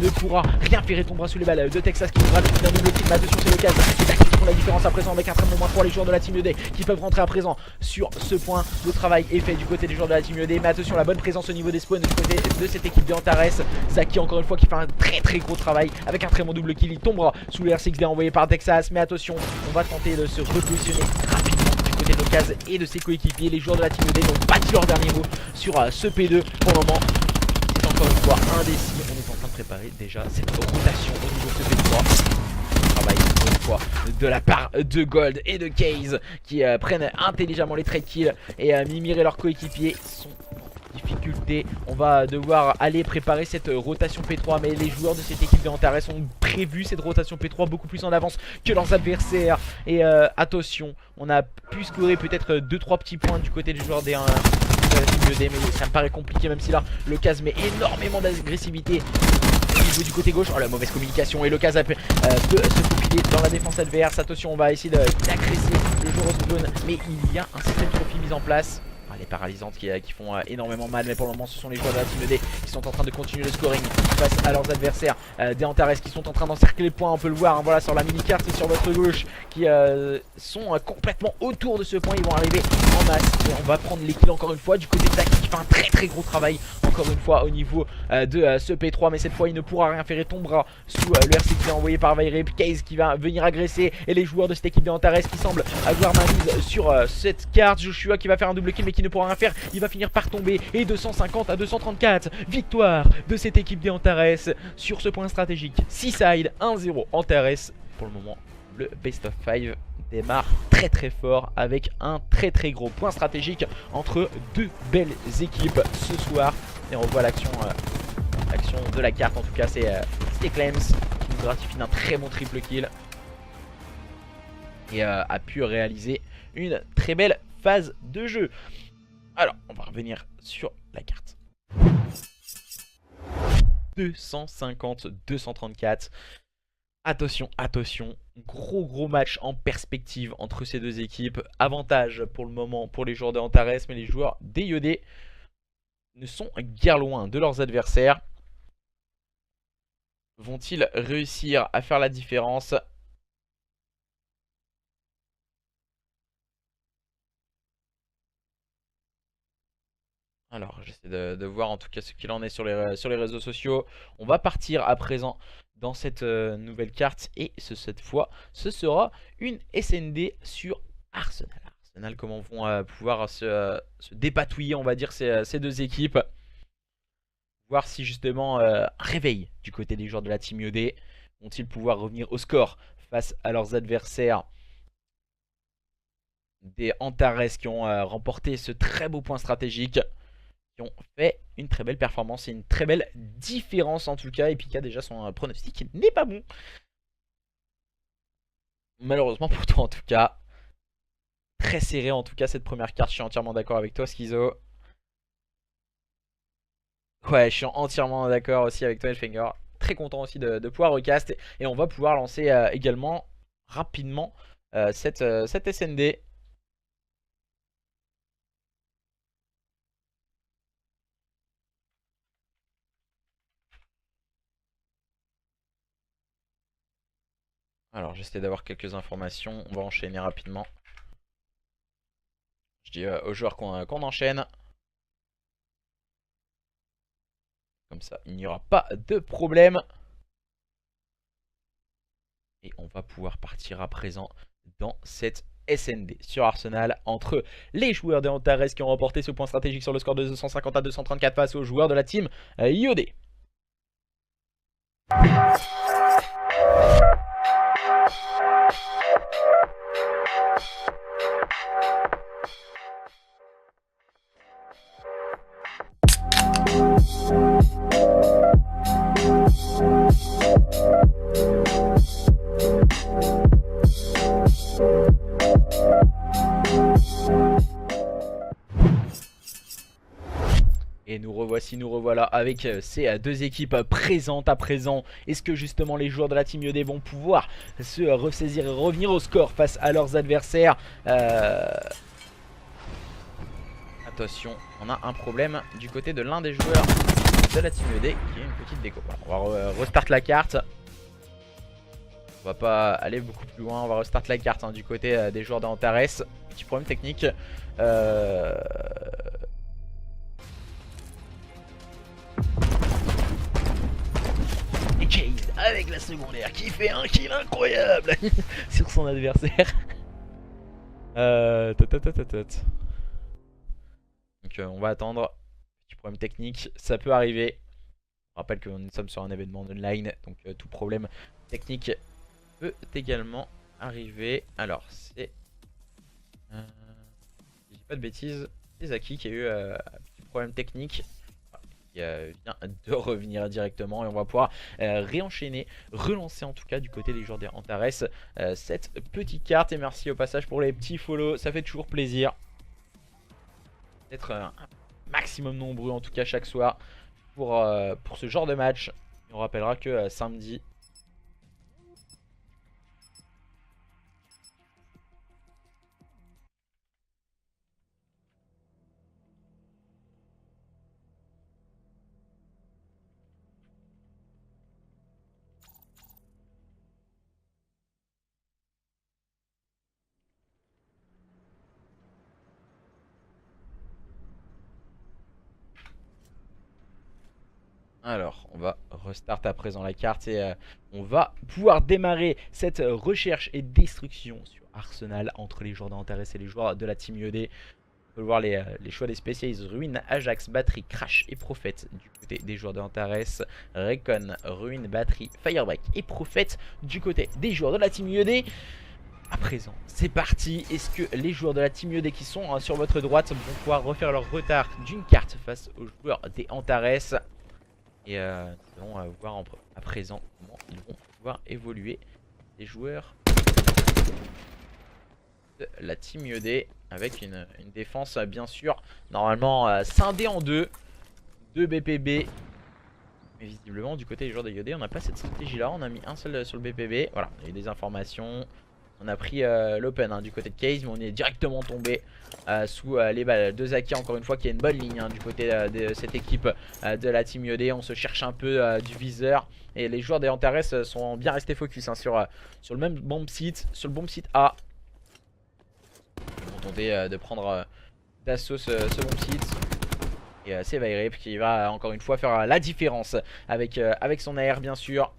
ne pourra rien faire et tombera sous les balles de Texas qui voudra un double kill. Mais attention, c'est l'occasion. C'est Daki qui font la différence à présent avec un très bon -3. Les joueurs de la Team ED qui peuvent rentrer à présent sur ce point. Le travail est fait du côté des joueurs de la Team ED. Mais attention, la bonne présence au niveau des spawns du côté de cette équipe de Antares. Zaki encore une fois qui fait un très gros travail avec un très bon double kill. Il tombera sous le R6D envoyé par Texas. Mais attention, on va tenter de se repositionner rapidement du côté de l'occasion et de ses coéquipiers. Les joueurs de la Team ED n'ont pas dit leur dernier mot sur ce P2 pour le moment. C'est encore une fois indécis. On est en train de préparer déjà cette rotation au niveau de ce P3. Travail encore une fois de la part de Gold et de Case qui prennent intelligemment les trade kills et Mimir et leurs coéquipiers sont en difficulté. On va devoir aller préparer cette rotation P3, mais les joueurs de cette équipe de Antares ont prévu cette rotation P3 beaucoup plus en avance que leurs adversaires. Et attention, on a pu scorer peut-être 2-3 petits points du côté des joueurs des mais ça me paraît compliqué, même si là le Kaz met énormément d'agressivité au niveau du côté gauche. Oh la mauvaise communication, et le Kaz peut se faufiler dans la défense adverse. Attention, on va essayer d'agresser le joueur au zone, mais il y a un système trophy mis en place. Les paralysantes qui font énormément mal, mais pour le moment ce sont les joueurs de la Team ED qui sont en train de continuer le scoring face à leurs adversaires. Des Antares qui sont en train d'encercler le point, on peut le voir, hein, voilà, sur la mini-carte et sur votre gauche, qui sont complètement autour de ce point. Ils vont arriver en masse et on va prendre les kills encore une fois du côté de Zach qui fait un très gros travail encore une fois au niveau de ce P3, mais cette fois il ne pourra rien faire et tombera sous le RC qui est envoyé par Vairip. Case qui va venir agresser et les joueurs de cette équipe des Antares qui semblent avoir ma mise sur cette carte. Joshua qui va faire un double kill mais qui ne pourra rien faire, il va finir par tomber et 250 à 234, victoire de cette équipe des Antares sur ce point stratégique. Seaside 1-0 Antares. Pour le moment le best of 5 démarre très fort avec un très gros point stratégique entre deux belles équipes ce soir. Et on revoit l'action de la carte, en tout cas c'est Clems qui nous gratifie d'un très bon triple kill et a pu réaliser une très belle phase de jeu. Alors on va revenir sur la carte. 250-234. Attention, gros match en perspective entre ces deux équipes. Avantage pour le moment pour les joueurs de Antares, mais les joueurs d'EIOD ne sont guère loin de leurs adversaires. Vont-ils réussir à faire la différence? Alors j'essaie de voir en tout cas ce qu'il en est sur les réseaux sociaux. On va partir à présent dans cette nouvelle carte et cette fois ce sera une SND sur Arsenal. Arsenal, comment vont pouvoir se dépatouiller on va dire ces deux équipes. Voir si justement un réveil du côté des joueurs de la Team IOD. Vont-ils pouvoir revenir au score face à leurs adversaires des Antares qui ont remporté ce très beau point stratégique, qui ont fait une très belle performance et une très belle différence en tout cas. Et Pika déjà son pronostic n'est pas bon, malheureusement pour toi en tout cas. Très serré en tout cas cette première carte, je suis entièrement d'accord avec toi Schizo. Ouais, je suis entièrement d'accord aussi avec toi Elfinger. Très content aussi de pouvoir recast et on va pouvoir lancer également rapidement cette SND. Alors j'essaie d'avoir quelques informations, on va enchaîner rapidement. Je dis aux joueurs qu'on enchaîne. Comme ça il n'y aura pas de problème. Et on va pouvoir partir à présent dans cette SND sur Arsenal entre les joueurs des Antares qui ont remporté ce point stratégique sur le score de 250 à 234 face aux joueurs de la team IOD. Et nous revoilà avec ces deux équipes présentes à présent. Est-ce que justement les joueurs de la Team IOD vont pouvoir se ressaisir et revenir au score face à leurs adversaires? Attention, on a un problème du côté de l'un des joueurs de la Team IOD qui a une petite déco. Voilà, on va restart la carte. On va pas aller beaucoup plus loin, on va restart la carte du côté des joueurs d'Antares. Petit problème technique. Et Case avec la secondaire qui fait un kill incroyable sur son adversaire. Donc on va attendre. Petit problème technique, ça peut arriver. Je rappelle que nous sommes sur un événement online, donc tout problème technique peut également arriver. Alors c'est... si je dis pas de bêtises, c'est Zaki qui a eu un petit problème technique. Qui vient de revenir directement et on va pouvoir réenchaîner, relancer en tout cas du côté des joueurs des Antares cette petite carte. Et merci au passage pour les petits follow, ça fait toujours plaisir d'être un maximum nombreux en tout cas chaque soir pour ce genre de match. Et on rappellera que samedi Alors, on va restart à présent la carte et on va pouvoir démarrer cette recherche et destruction sur Arsenal entre les joueurs d'Antares et les joueurs de la Team IOD. On peut voir les choix des spécialistes: Ruine, Ajax, Battery, Crash et Prophète du côté des joueurs d'Antares, Recon, Ruine, Battery, Firebreak et Prophète du côté des joueurs de la Team IOD. À présent, c'est parti. Est-ce que les joueurs de la Team IOD qui sont sur votre droite vont pouvoir refaire leur retard d'une carte face aux joueurs des Antares? Et nous allons voir à présent comment ils vont pouvoir évoluer, les joueurs de la Team IOD, avec une défense bien sûr normalement scindée en deux BPB. Mais visiblement du côté des joueurs de IOD on n'a pas cette stratégie là, on a mis un seul sur le BPB. Voilà, il y a eu des informations. On a pris l'open du côté de Case, mais on est directement tombé sous les balles de Zaki, encore une fois, qui a une bonne ligne du côté de cette équipe de la Team IOD. On se cherche un peu du viseur. Et les joueurs des Antares sont bien restés focus sur le même bomb site, sur le bomb site A. Ils vont tenter de prendre d'assaut ce bomb site. Et c'est Vairip qui va encore une fois faire la différence avec son AR, bien sûr.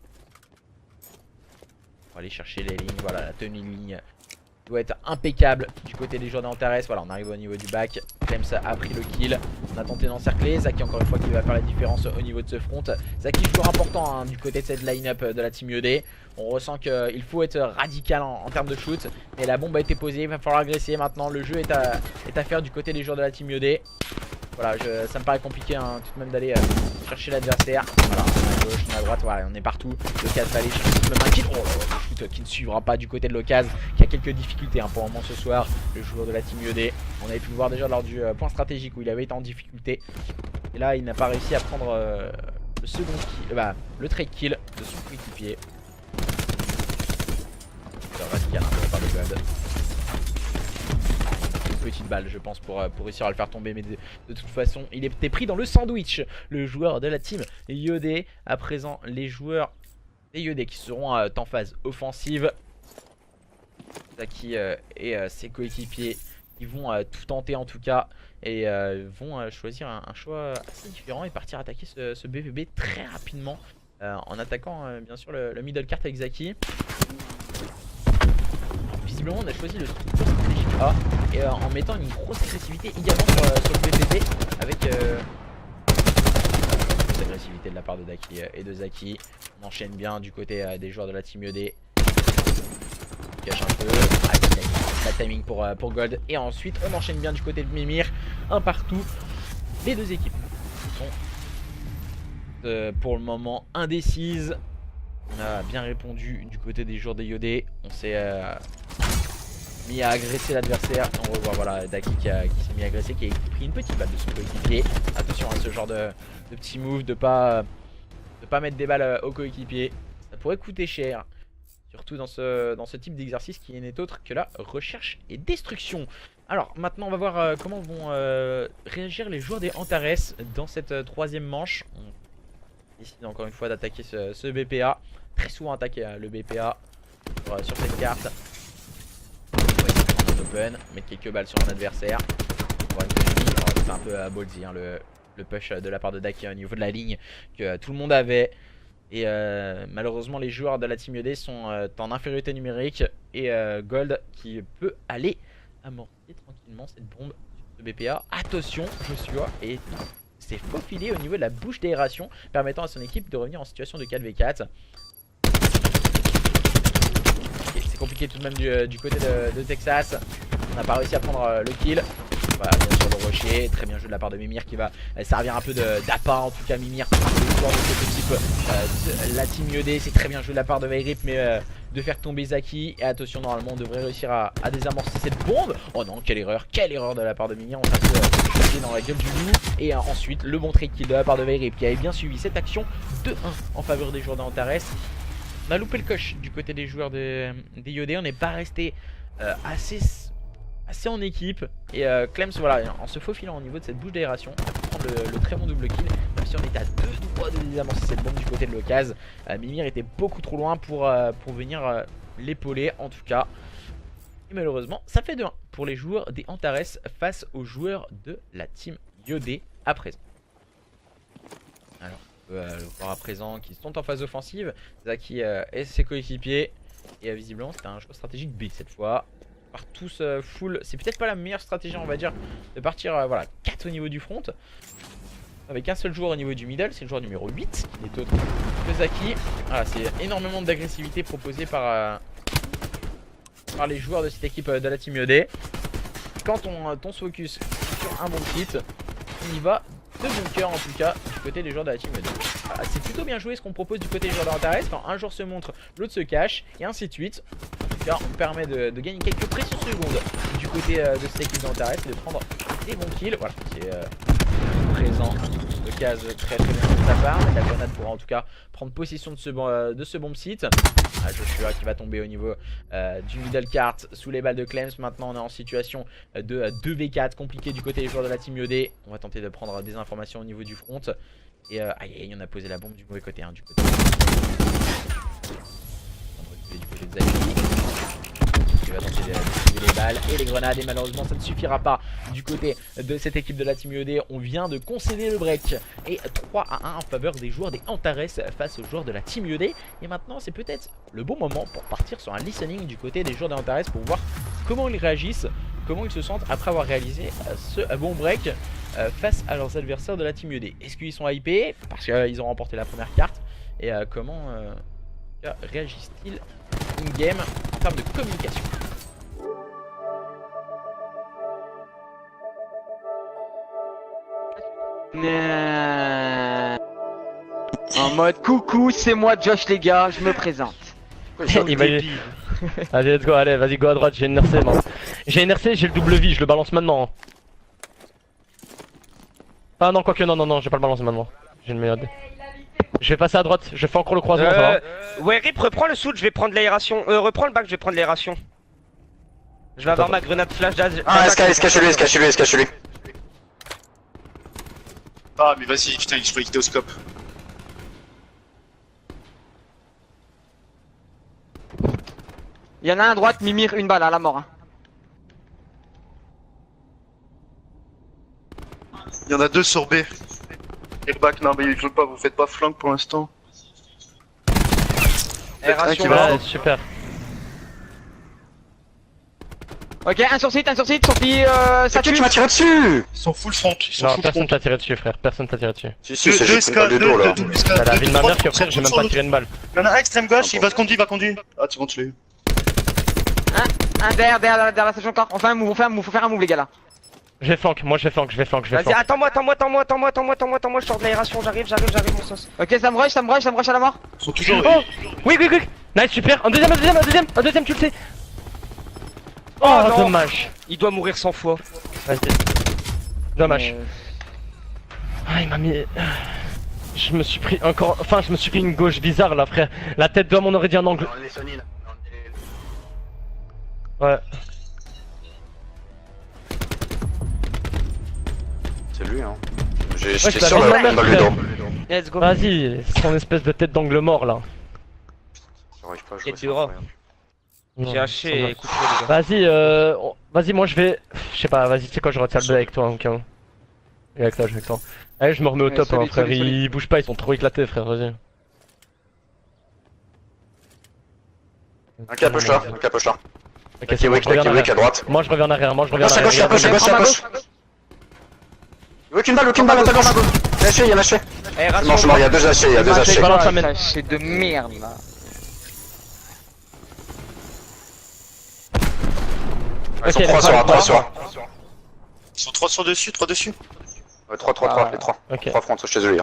On va aller chercher les lignes, voilà, la tenue de ligne doit être impeccable du côté des joueurs d'Antares. Voilà, on arrive au niveau du back. Clems a pris le kill, on a tenté d'encercler. Zaki encore une fois qui va faire la différence au niveau de ce front. Zaki joueur important du côté de cette line-up de la Team IOD. On ressent qu'il faut être radical en termes de shoot. Mais la bombe a été posée, il va falloir agresser maintenant. Le jeu est à faire du côté des joueurs de la Team IOD. Voilà, ça me paraît compliqué tout de même d'aller chercher l'adversaire. Voilà, on est à gauche, on est à droite, voilà, on est partout. L'Ocas va aller chercher le kill. Oh là là, le shoot qui ne suivra pas du côté de l'Ocas, qui a quelques difficultés pour le moment ce soir. Le joueur de la Team IOD, on avait pu le voir déjà lors du point stratégique où il avait été en difficulté. Et là, il n'a pas réussi à prendre le second kill, le trade kill de son coéquipier. Radical de la part de God. Petite balle je pense pour réussir à le faire tomber, mais de toute façon il était pris dans le sandwich, le joueur de la Team IOD. À présent les joueurs des IOD qui seront en phase offensive. Zaki et ses coéquipiers ils vont tout tenter en tout cas, et vont choisir un choix assez différent et partir attaquer ce BVB très rapidement en attaquant bien sûr le middle cart avec Zaki. Visiblement on a choisi le stratégique A et en mettant une grosse agressivité également sur le BPB avec cette agressivité de la part de Daki et de Zaki. On enchaîne bien du côté des joueurs de la Team IOD. On cache un peu, la timing pour Gold, et ensuite on enchaîne bien du côté de Mimir, un partout. Les deux équipes sont pour le moment indécises. On a bien répondu du côté des joueurs des IOD. On s'est mis à agresser l'adversaire. On revoit voilà Daki qui s'est mis à agresser, qui a pris une petite balle de son coéquipier. Attention à ce genre de petits moves, de pas mettre des balles au coéquipier. Ça pourrait coûter cher. Surtout dans ce type d'exercice qui n'est autre que la recherche et destruction. Alors maintenant on va voir comment vont réagir les joueurs des Antares dans cette troisième manche. On décide encore une fois d'attaquer ce BPA. Très souvent attaquer le BPA sur cette carte. On va essayer de prendre open, mettre quelques balles sur un adversaire. On va c'est un peu ballsy le push de la part de Daki au niveau de la ligne que tout le monde avait. Et malheureusement les joueurs de la Team IOD sont en infériorité numérique. Et Gold qui peut aller amorcer tranquillement cette bombe sur ce BPA. Attention, Joshua et s'est faufilé au niveau de la bouche d'aération, permettant à son équipe de revenir en situation de 4v4. C'est compliqué tout de même du côté de Texas. On n'a pas réussi à prendre le kill. Voilà, bien sûr le rocher, très bien joué de la part de Mimir qui va servir un peu d'appât. En tout cas Mimir, le joueur de cette équipe de la Team IOD, c'est très bien joué de la part de Vairip, mais de faire tomber Zaki. Et attention, normalement on devrait réussir à désamorcer cette bombe. Oh non, quelle erreur de la part de Mimir. On s'est un peu jeté dans la gueule du loup. Et ensuite le bon trade kill de la part de Vairip qui avait bien suivi cette action 2-1 en faveur des joueurs d'Antares. On a loupé le coche du côté des joueurs des IOD, on n'est pas resté assez en équipe. Et Clems, voilà, en se faufilant au niveau de cette bouche d'aération, a pu prendre le très bon double kill. Même si on était à deux doigts de désamorcer cette bombe du côté de l'Ocase, Mimir était beaucoup trop loin pour venir l'épauler en tout cas. Et malheureusement, ça fait 2-1 pour les joueurs des Antares face aux joueurs de la Team IOD à présent. Alors, le voir à présent, qui sont en phase offensive. Zaki et ses coéquipiers. Et visiblement, c'était un choix stratégique B cette fois. Par tous full. C'est peut-être pas la meilleure stratégie, on va dire, de partir voilà, 4 au niveau du front. Avec un seul joueur au niveau du middle, c'est le joueur numéro 8. Il est autre que Zaki. Voilà, c'est énormément d'agressivité proposée par les joueurs de cette équipe de la Team ED. Quand on se focus sur un bon kit, on y va de bunker en tout cas du côté des joueurs de la Team ED. Voilà, c'est plutôt bien joué ce qu'on propose du côté des joueurs d'Antares. Quand un joueur se montre, l'autre se cache et ainsi de suite. En tout cas, on permet de gagner quelques précieuses secondes du côté de cette équipe d'Antares et de prendre des bons kills. Voilà, c'est présent de case très bien de sa part. La grenade pourra en tout cas prendre possession de ce bomb site. Joshua qui va tomber au niveau du middle cart sous les balles de Clems. Maintenant on est en situation de 2v4 compliqué du côté des joueurs de la Team ED. On va tenter de prendre des informations au niveau du front. Et aïe, on a posé la bombe du mauvais côté, hein, du côté de Zaki. Qui va tenter de les balles et les grenades, et malheureusement ça ne suffira pas du côté de cette équipe de la Team ED. On vient de concéder le break et 3-1 en faveur des joueurs des Antares face aux joueurs de la Team ED. Et maintenant c'est peut-être le bon moment pour partir sur un listening du côté des joueurs des Antares pour voir comment ils réagissent, comment ils se sentent après avoir réalisé ce bon break face à leurs adversaires de la Team ED. Est-ce qu'ils sont hypés parce qu'ils ont remporté la première carte, et comment réagissent-ils in-game en termes de communication? En mode coucou, c'est moi Josh les gars, je me présente. Allez, let's go, allez, vas-y, go à droite, j'ai une RC, moi. J'ai une RC, j'ai le double vie, je le balance maintenant. Ah non, quoique, non, je vais pas le balancer maintenant. J'ai une meilleure idée. Je vais passer à droite, je fais encore le croisement, ça va. Ouais, Rip, reprends le soud, je vais prendre l'aération. Reprends le bac, je vais prendre l'aération. Je vais avoir ma grenade flash d'az. Ah, SK. Ah mais vas-y, putain, je croyais qu'il était au scope. Il y en a un à droite, Mimir, une balle à la mort. Hein. Il y en a deux sur B. Et le bac, non mais il joue pas, vous faites pas flank pour l'instant. Aération, Ouais, super. Ok, un sur site, sorti, ça Qui tue. tu m'as tiré dessus? Ils sont full front, ils sont Non, full personne front. t'a tiré dessus, frère, personne t'a tiré dessus. Si, Deux c'est j'ai SK, pris dans le dos là. deux double SK. T'as la vie de ma mère, deux, frère, j'ai même pas tiré une balle. Il y en a un extrême gauche, il va conduire. Ah, c'est bon, tu l'as eu. Un derrière la station encore. On fait un move, faut faire un move les gars là. Je vais flank, moi je vais flank. Vas-y, attends-moi, je sors de l'aération, j'arrive, mon sauce. Ok, ça me rush à la mort. Ils sont toujours. Oh oui, nice, super, un deuxième, tu le sais. Oh, non. dommage. Il doit mourir 100 fois. Vas-y. Dommage. Ah, il m'a mis... Je me suis pris encore... Enfin, je me suis pris une gauche bizarre là, frère. La tête d'homme, on aurait dit un angle. Ouais. C'est lui, hein. Ouais, J'étais je sûr l'avais d'avoir vu, dans le dos. Let's go. Vas-y, son espèce de tête d'angle mort là. J'arrive pas à Et jouer tu ça. auras. incroyable. J'ai haché et coupe les gars. Vas-y, vas-y, moi je vais... Je sais pas, vas-y, tu sais quoi, je retiens le blé avec toi, ok. Et avec toi, je vais avec toi. Allez, je me remets au Ouais, top, solide, hein, frère, solide. ils bougent pas, ils sont trop éclatés, frère, vas-y. Un capoche là. Ok, Qui c'est bon, wick je reviens en à arrière. droite. Moi je reviens en arrière, moi je reviens en Gauche à arrière. gauche, à gauche. Aucune balle à ta gauche. Il y a un haché. Aération. Non, je suis mort, il y a deux hachés. Je balance la main. C'est de merde là. Ils sont Ok, 3 sur 1, 3 sur 1. Ils sont 3 sur dessus, 3 dessus. Ouais, 3, les 3. Ok. 3 fronts, chez eux,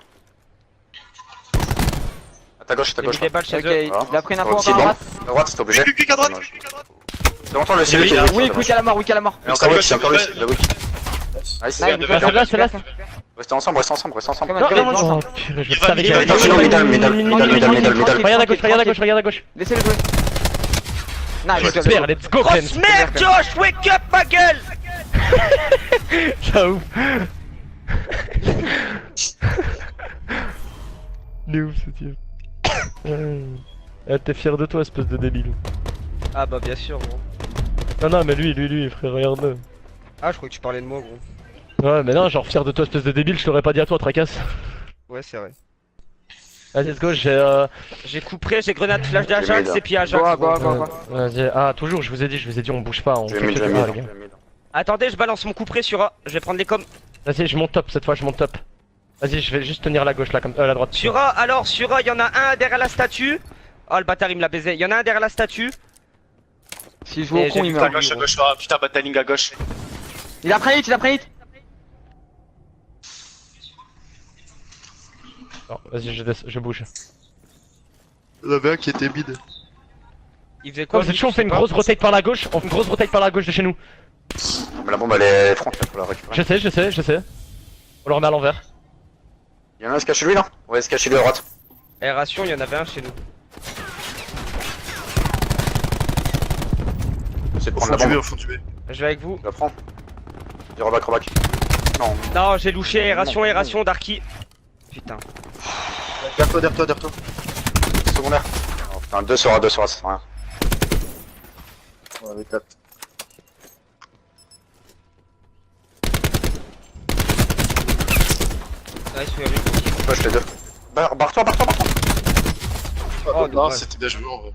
à ta gauche, J'ai mis des balles chez Ok, eux. il a pris une info Aussi encore à bon. droite. À droite, c'est obligé. Quick à droite. Devant toi, le ciel qui est wick. Oui, quick à la mort. Et encore wick, c'est encore wick. Le wick. Nice. Nice, Ah, c'est là, c'est là. Restez ensemble. Comment Non, tu fais, non, lance, non, hein. purée, je Il va savais qu'il y avait middle, middle. Regarde à gauche. Laissez-le jouer. Nice, Super, let's go, Clems. Grosse merde, Josh, wake up ma gueule. Ciao. Il est ouf ce type. T'es fier de toi, espèce de débile. Ah bah bien sûr gros. Non, mais lui, frère, regarde. Ah je croyais que tu parlais de moi gros. Ouais, mais non, genre fier de toi, espèce de débile, je t'aurais pas dit à toi, tracasse. Ouais c'est vrai. Vas-y, let's go, J'ai coupé, j'ai grenade flash J'ai d'Ajax mid. et puis Ajax. Go. Vas-y, ah, toujours, je vous ai dit, on bouge pas. On Je vais mid, fait je vais que- mid, ah, je les gars. vais mid. Attendez, je balance mon coupé sur A. Je vais prendre les coms. Vas-y, je monte top, cette fois, je monte top. Vas-y, je vais juste tenir la gauche là, comme la droite. Sur A, alors, sur A, il y en a un derrière la statue. Oh, le bâtard, il me l'a baisé. Il y en a un derrière la statue. S'il joue au Et con, j'ai il vu À meurt. gauche, ah, putain, battling à gauche. Il a pris hit, Non, vas-y, je bouge. Il y en avait un qui était mid. Il faisait Oh, quoi vous êtes lui, chaud, on je fait sais une pas. grosse rotate par la gauche, on fait une grosse rotate par la gauche de chez nous. Mais la bombe elle est front là pour la récupérer. Je sais. On le remet à l'envers. Il y en a un qui se cache lui là. Ouais, il se cache lui à droite. Aération, il y en avait un chez nous. C'est de Au prendre fond la du B, bombe. au fond du B. Je vais avec vous. Je la prends. Dis reback. Non. Non, j'ai louché aération, Darky. Putain. Derrière toi. Secondaire. Oh, putain, 2 sur A, ça sert à rien. Ouais, avec 4. Nice, Fury. Push les deux. Barre-toi. Oh, Non, dommage. c'était bien joué en vrai.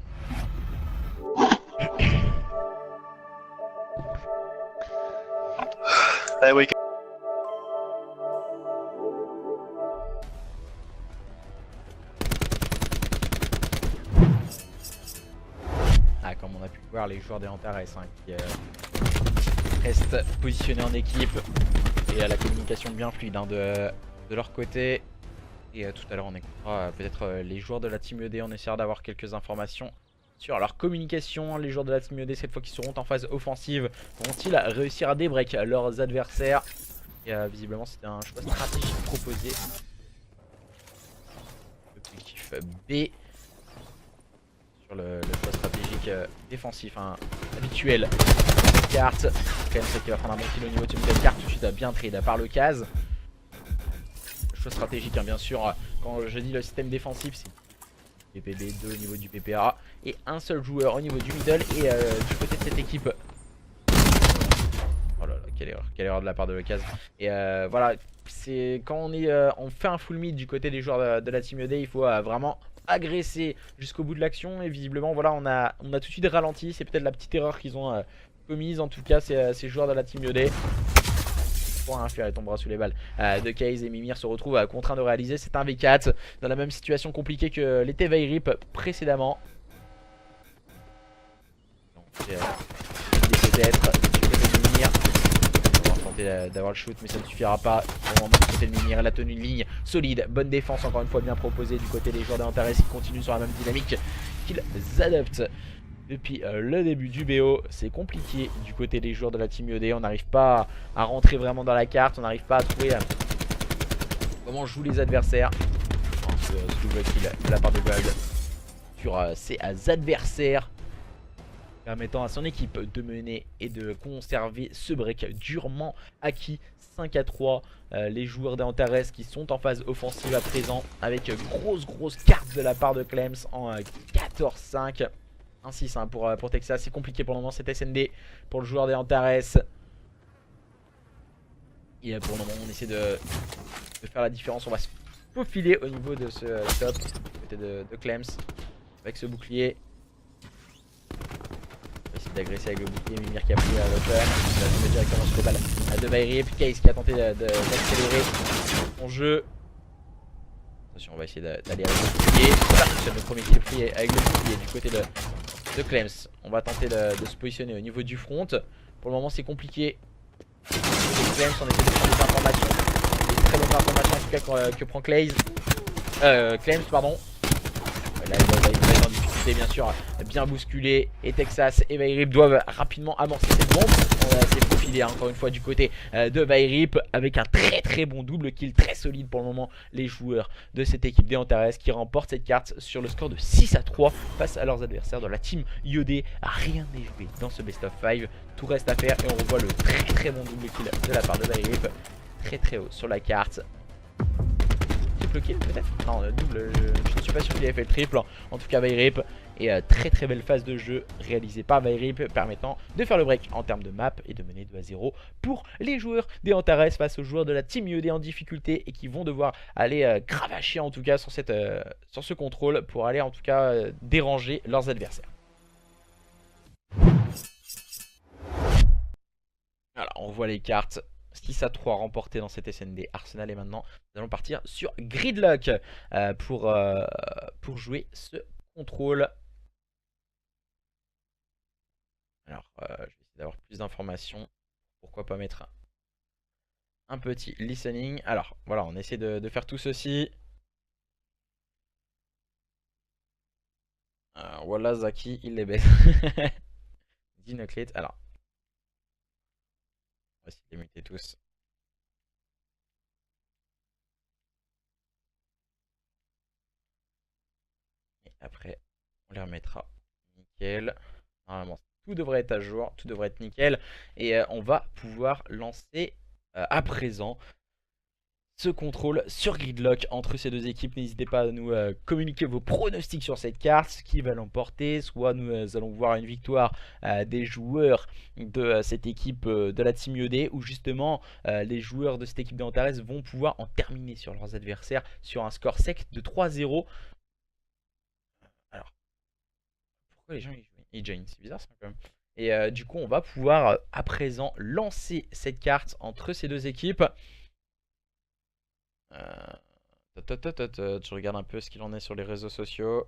Allez, wake. Ah, comme on a pu le voir, les joueurs des Antares qui restent positionnés en équipe et à la communication bien fluide hein, de leur côté. Et tout à l'heure, on écoutera peut-être les joueurs de la Team ED. On essaiera d'avoir quelques informations sur leur communication. Les joueurs de la Team ED, cette fois qu'ils seront en phase offensive, vont-ils réussir à débreak leurs adversaires? Et visiblement, c'était un choix stratégique proposé. Objectif B. Sur le choix stratégique défensif habituel. Carte, quand même c'est qu'il va prendre un bon kill au niveau de cette carte, tout de suite bien trade par le case. Le choix stratégique bien sûr, quand je dis le système défensif c'est PPB 2 au niveau du PPA et un seul joueur au niveau du middle et du côté de cette équipe. Oh là là, quelle erreur de la part de le case. Et voilà, c'est quand on fait un full mid du côté des joueurs de la Team ED, il faut vraiment agresser jusqu'au bout de l'action et visiblement voilà on a tout de suite ralenti. C'est peut-être la petite erreur qu'ils ont commise en tout cas ces joueurs de la Team ED. Pour faire ton bras sous les balles de Kaze et Mimir se retrouvent contraints de réaliser. C'est un V4 dans la même situation compliquée que l'était Vairip précédemment. Donc peut-être du côté de Mimir. On va tenter d'avoir le shoot mais ça ne suffira pas. Pour le moment du côté de Mimir, elle a tenu une ligne solide, bonne défense encore une fois bien proposée du côté des joueurs d'Antares qui continuent sur la même dynamique qu'ils adoptent depuis le début du BO. C'est compliqué du côté des joueurs de la Team ED, on n'arrive pas à rentrer vraiment dans la carte, on n'arrive pas à trouver comment jouent les adversaires. Ce double kill de la part de Gold sur ses adversaires, permettant à son équipe de mener et de conserver ce break durement acquis. 5-3, les joueurs d'Antares qui sont en phase offensive à présent avec grosse carte de la part de Clems en 14-5. 1-6 pour Texas, c'est compliqué pour le moment cet SND pour le joueur des Antares. Et pour le moment on essaie de faire la différence, on va se faufiler au niveau de ce top côté de Clems avec ce bouclier. On va essayer d'agresser avec le bouclier. Mimir qui a pris l'open, il va tomber directement sur les balles de Vairip. Case qui a tenté d'accélérer son jeu. Attention, on va essayer d'aller avec le bouclier. Ça fonctionne, le premier kill pris avec le bouclier du côté de Clems. On va tenter de se positionner au niveau du front. Pour le moment c'est compliqué. Clems, on essaie de prendre des informations, des très bonnes informations en tout cas que prend Clems pardon. Là il va être en difficulté bien sûr, bien bousculé. Et Texas et Vairip doivent rapidement amorcer cette bombe. On s'est faufilé encore une fois du côté de Vairip avec un très bon double kill, très solide pour le moment. Les joueurs de cette équipe des Antares qui remportent cette carte sur le score de 6-3 face à leurs adversaires de la Team IOD. Rien n'est joué dans ce best of 5, tout reste à faire et on revoit le très bon double kill de la part de Vairip, très haut sur la carte. Triple kill peut-être? Non, double, je ne suis pas sûr qu'il ait fait le triple. En tout cas Vairip Et très très belle phase de jeu réalisée par Vairip, permettant de faire le break en termes de map et de mener 2-0 pour les joueurs des Antares face aux joueurs de la Team IED en difficulté et qui vont devoir aller cravacher en tout cas sur ce contrôle pour aller en tout cas déranger leurs adversaires. Voilà, on voit les cartes. 6-3 remporté dans cette SND Arsenal. Et maintenant, nous allons partir sur Gridlock pour jouer ce contrôle. Alors, je vais essayer d'avoir plus d'informations. Pourquoi pas mettre un petit listening. Alors, voilà, on essaie de faire tout ceci. Voilà, Zaki, il les baisse. Dinoclete. Alors, on va essayer de les muter tous. Et après, on les remettra. Nickel. Normalement, tout devrait être à jour, tout devrait être nickel. Et on va pouvoir lancer à présent ce contrôle sur Gridlock entre ces deux équipes. N'hésitez pas à nous communiquer vos pronostics sur cette carte, qui va l'emporter. Soit nous allons voir une victoire des joueurs de cette équipe de la Team IED, ou justement les joueurs de cette équipe d'Antares vont pouvoir en terminer sur leurs adversaires sur un score sec de 3-0. Alors, pourquoi les gens ils joignent? C'est bizarre ça quand même. Et du coup on va pouvoir à présent lancer cette carte entre ces deux équipes. Je regarde un peu ce qu'il en est sur les réseaux sociaux.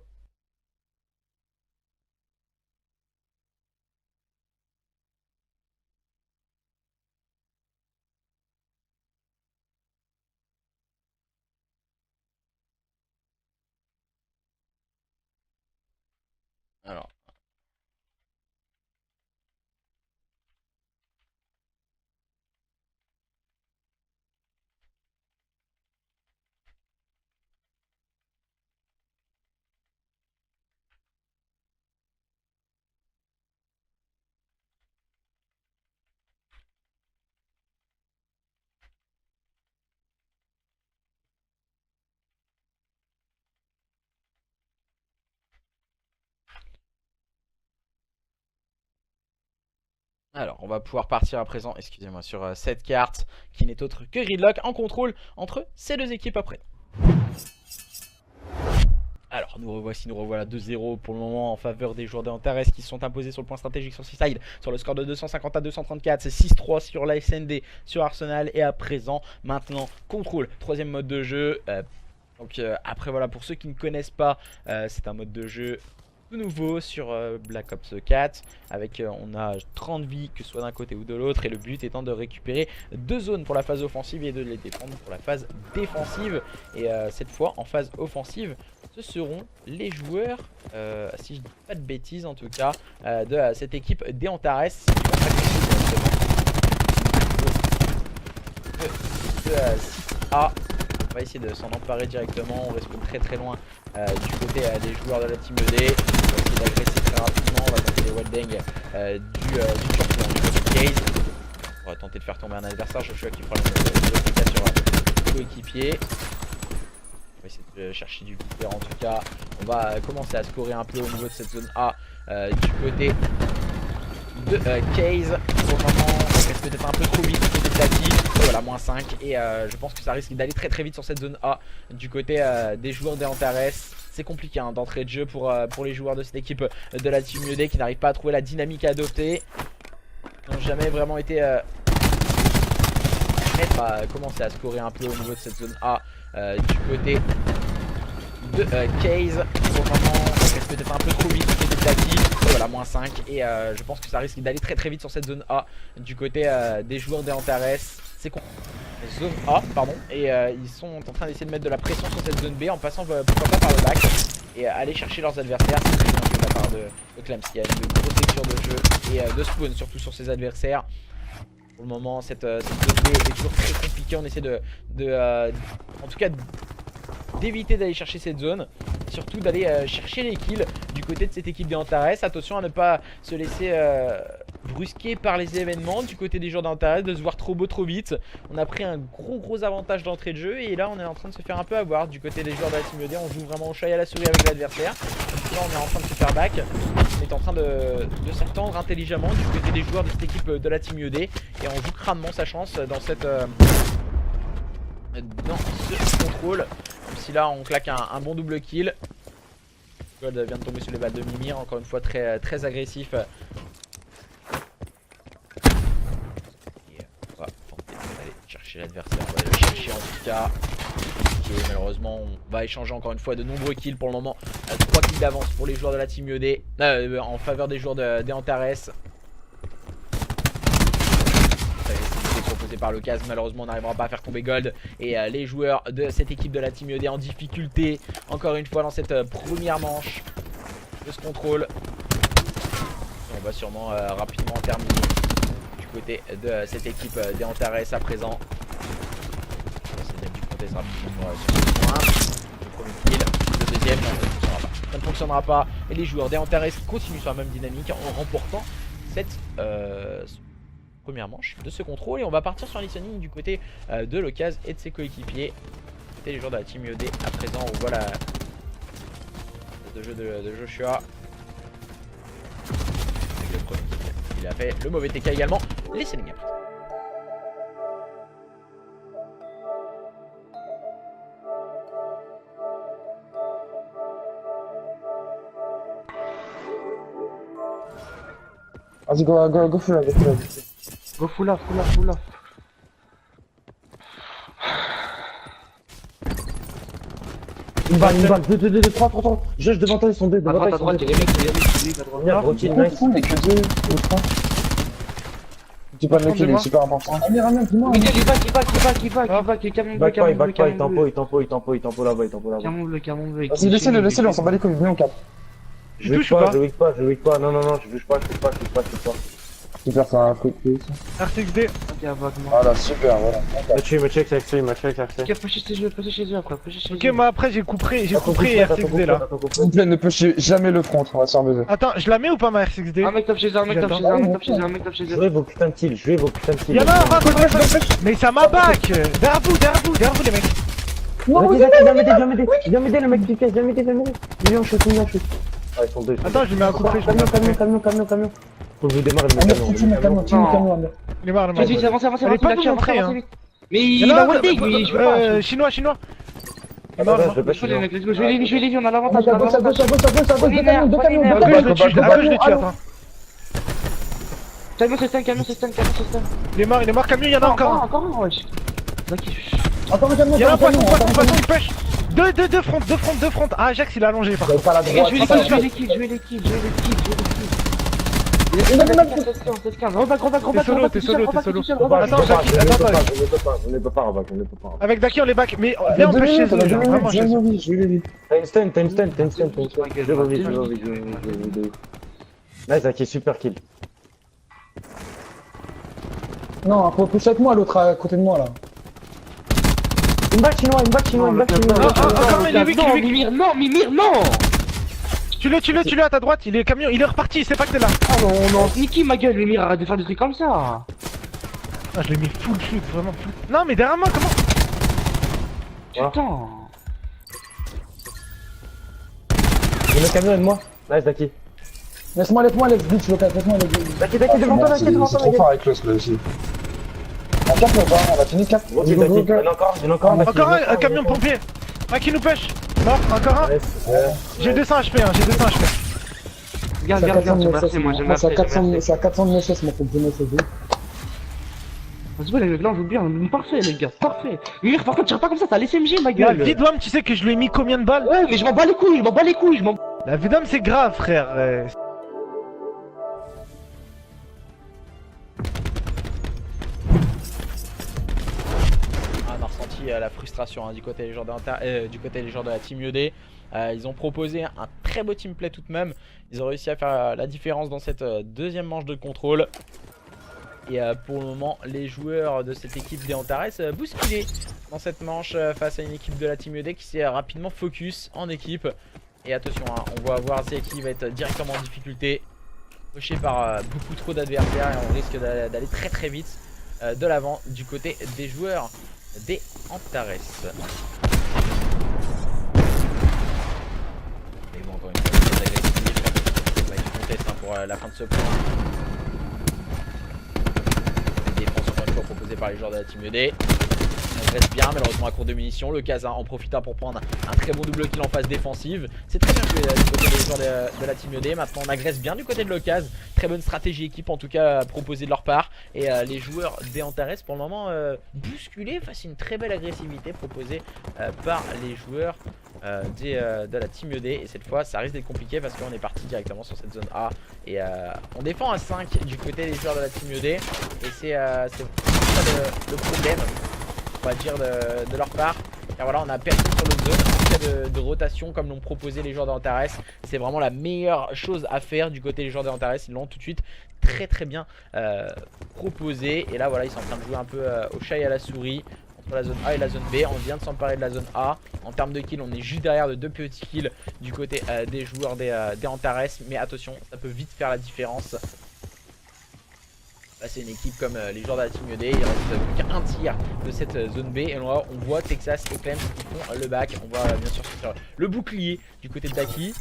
Alors, on va pouvoir partir à présent, excusez-moi, sur cette carte qui n'est autre que Gridlock en contrôle entre ces deux équipes après. Alors nous revoilà 2-0 pour le moment en faveur des joueurs de Antares qui se sont imposés sur le point stratégique sur Seaside sur le score de 250 à 234. C'est 6-3 sur la SND sur Arsenal. Et à présent, maintenant, contrôle, troisième mode de jeu. Après voilà, pour ceux qui ne connaissent pas, c'est un mode de jeu tout nouveau sur Black Ops 4 avec on a 30 vies que ce soit d'un côté ou de l'autre, et le but étant de récupérer 2 zones pour la phase offensive et de les défendre pour la phase défensive. Et cette fois en phase offensive, ce seront les joueurs, si je dis pas de bêtises en tout cas, de cette équipe des Antares de 6A. On va essayer de s'en emparer directement. On respawn très très loin du côté des joueurs de la Team ED. On va essayer d'agresser très rapidement. On va tenter les wallbang du turc du côté de Case. On va tenter de faire tomber un adversaire. Joshua qui fera le dégât sur un coéquipier. On va essayer de chercher du victoire. En tout cas, on va commencer à scorer un peu au niveau de cette zone A du côté de Case. Pour le moment, on reste peut-être un peu trop vite du côté de Taki. Voilà, moins 5. Et je pense que ça risque d'aller très très vite sur cette zone A du côté des joueurs des Antares. C'est compliqué hein, d'entrée de jeu pour les joueurs de cette équipe de la Team IED qui n'arrivent pas à trouver la dynamique à adopter. Ils n'ont jamais vraiment été prêts à commencer à scorer un peu au niveau de cette zone A du côté de Case. Pour le moment, on reste peut-être un peu trop vite du côté de Taki. Voilà, moins 5. Et je pense que ça risque d'aller très très vite sur cette zone A du côté des joueurs des Antares. C'est con. Zone A, pardon. Et ils sont en train d'essayer de mettre de la pression sur cette zone B en passant pourquoi pas par le back et aller chercher leurs adversaires. C'est très bien joué de la part de Clamsky, il y a une grosse lecture de jeu et de spawn surtout sur ses adversaires. Pour le moment, cette zone B est toujours très compliquée. On essaie en tout cas d'éviter d'aller chercher cette zone, surtout d'aller chercher les kills du côté de cette équipe des Antares. Attention à ne pas se laisser brusqué par les événements du côté des joueurs d'Antares, de se voir trop beau trop vite. On a pris un gros avantage d'entrée de jeu et là on est en train de se faire un peu avoir du côté des joueurs de la Team ED. On joue vraiment au chat et à la souris avec l'adversaire. Là on est en train de se faire back. On est en train de s'entendre intelligemment du côté des joueurs de cette équipe de la Team ED et on joue crânement sa chance dans cette dans ce contrôle. Même si là on claque un bon double kill. God vient de tomber sur les balles de Mimir, encore une fois très agressif. On va tenter d'aller chercher l'adversaire, on va aller le chercher en tout cas. Et malheureusement on va échanger encore une fois de nombreux kills pour le moment. 3 kills d'avance pour les joueurs de la Team ED en faveur des joueurs des Antares. Proposé par le CAS, malheureusement on n'arrivera pas à faire tomber Gold et les joueurs de cette équipe de la Team ED en difficulté encore une fois dans cette première manche de ce contrôle. Et on va sûrement rapidement terminer du côté de cette équipe des Antares à présent. C'est bien du contest rapidement sur ce point. Le premier kill, le deuxième, non, ça ne fonctionnera pas et les joueurs des Antares continuent sur la même dynamique en remportant cette première manche de ce contrôle et on va partir sur un listening du côté de Locaz et de ses coéquipiers. C'était les joueurs de la Team ED à présent. On voit la de jeu de Joshua avec le premier kill. Il a fait le mauvais TK également. Listening après. Vas-y, go full up. Go full off. Une balle, 2, 3. Juge devant toi, ils sont deux. Devant toi, ils sont deux. Routine, nice. Que 2 ou 3. Tu peux le kill, il est super important. Ramène, dis-moi. Il va, qui camion Back pas, il tempo là-bas. Vas-y, laissez-le, on s'en bat les couilles, venez en 4. Je touche ou pas? Je wick pas, non, je bouge pas. Super, c'est un truc. RCXD. Voilà, super, voilà. Me check RCXD. Ok, moi après j'ai coupé RCXD là. S'il vous plaît, ne pushez jamais le front, on va se faire baiser. Attends, je la mets ou pas ma RCXD? Un mec top chez eux. Jouez vos putains de kills, Y'en a un, mais ça m'a back. Derrière vous les mecs. Viens m'aider le mec du caisse, viens m'aider. Il est en shoot. Ah, ils sont deux. Attends, je lui mets un coup de pied. Camion. Faut que vous démarrez le camion. Il est marre, Vas-y, avance, Il est pas vous montrer, hein. Mais il a one dig, mais je veux pas. Chinois. Je vais Les mecs, let's go, je vais les vies, on a l'avantage. à gauche, deux camions. À gauche de tue, attends. Camion, c'est stun. Il est mort, camion, il y en a encore un. Encore un, wesh. Encore un camion. Il y en a un poisson, il pêche. Deux fronts. Ah, Ajax il a allongé par contre. Je vais les kills. T'es solo. Attends, on ne peut pas. Avec Daki on les back, mais viens on pêche chez eux, genre, vraiment chez eux. Je l'ai vu. T'as une stun. Je revis. Nice, Daki, super kill. Non, faut pousser avec moi, l'autre à côté de moi là. Une back chinois. Encore un, il est weak. Mimir, non. Tu l'as à ta droite, il est camion, il est reparti, il sait pas que t'es là. Ah non, Niki ma gueule, Mimir, arrête de faire des trucs comme ça. Ah, je l'ai mis full shoot, vraiment full. Non, mais derrière moi, comment? Putain. J'ai le camion, aide-moi. Nice, Daki. Laisse-moi, laisse glitch, Lucas, Daki, devant toi, c'est trop fort avec Klaus là aussi. On capte ou pas? On a fini 4. Il y en a encore un camion pompier. Un qui nous pêche. Mort, encore un. J'ai 200 HP, Regarde, moi c'est à 400 de noces, mon pote, Vas-y, les mecs, là on joue bien, parfait les gars, parfait. Mimir, par contre, tire pas comme ça, t'as l'SMG ma gueule. La vie d'homme, tu sais que je lui ai mis combien de balles? Ouais, mais je m'en bats les couilles. La vie d'homme, c'est grave, frère. On a ressenti la frustration du côté des joueurs de la Team ED. Ils ont proposé un très beau teamplay tout de même. Ils ont réussi à faire la différence dans cette deuxième manche de contrôle. Et pour le moment, les joueurs de cette équipe des Antares bousculés dans cette manche face à une équipe de la Team ED qui s'est rapidement focus en équipe. Et attention, on va voir Zeki qui va être directement en difficulté. Coché par beaucoup trop d'adversaires et on risque d'aller très très vite de l'avant du côté des joueurs des Antares. Et bon, encore une fois, très agressif. On va être contest pour la fin de ce point. Défense encore une fois proposée par les joueurs de la Team ED. On reste bien, malheureusement à court de munitions. Le Casa en profita pour prendre un très bon double kill en phase défensive. C'est très bien joué du côté des joueurs de la Team ED. Maintenant on agresse bien du côté de l'Ocas. Très bonne stratégie équipe en tout cas proposée de leur part. Et les joueurs des Antares pour le moment bousculés face à une très belle agressivité proposée par les joueurs de la Team ED. Et cette fois ça risque d'être compliqué parce qu'on est parti directement sur cette zone A. Et on défend à 5 du côté des joueurs de la Team ED. Et c'est ça le problème, on va dire, de leur part. Car voilà, on a perdu sur le zone en cas de rotation comme l'ont proposé les joueurs d'Antares. C'est vraiment la meilleure chose à faire du côté des joueurs d'Antares. Ils l'ont tout de suite très bien proposé. Et là voilà, ils sont en train de jouer un peu au chat et à la souris entre la zone A et la zone B. On vient de s'emparer de la zone A. En termes de kills, on est juste derrière de 2 petits kills du côté des joueurs des Antares. Mais attention, ça peut vite faire la différence. Là c'est une équipe comme les joueurs de la Team ED, il reste qu'un tir de cette zone B et là on voit Texas et Clem qui font le back. On voit bien sûr sur le bouclier du côté de Daki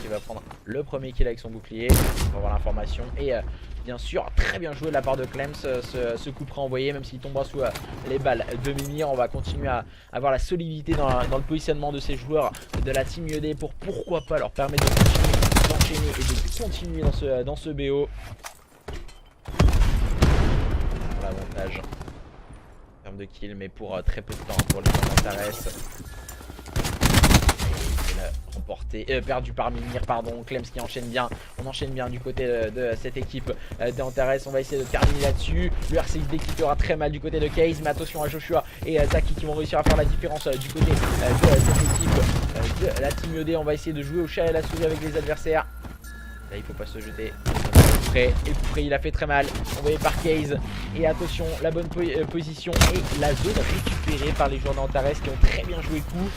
qui va prendre le premier kill avec son bouclier. On va voir l'information et bien sûr très bien joué de la part de Clem ce coup près envoyé, même s'il tombera sous les balles de Mimir. On va continuer à avoir la solidité dans le positionnement de ces joueurs de la Team ED pour pourquoi pas leur permettre de continuer d'enchaîner et de continuer dans ce BO. L'avantage en termes de kill, mais pour très peu de temps pour les Antares. Remporté, perdu par Mimir, pardon. Clems qui enchaîne bien. On enchaîne bien du côté de cette équipe d'Antares. On va essayer de terminer là-dessus. Le RCXD qui fera très mal du côté de Case. Mais attention à Joshua et Zaki qui vont réussir à faire la différence du côté de cette équipe de la Team ED. On va essayer de jouer au chat et à la souris avec les adversaires. Là il faut pas se jeter. Et Pré il a fait très mal, envoyé par Case. Et attention, la bonne position et la zone récupérée par les joueurs d'Antares qui ont très bien joué coup.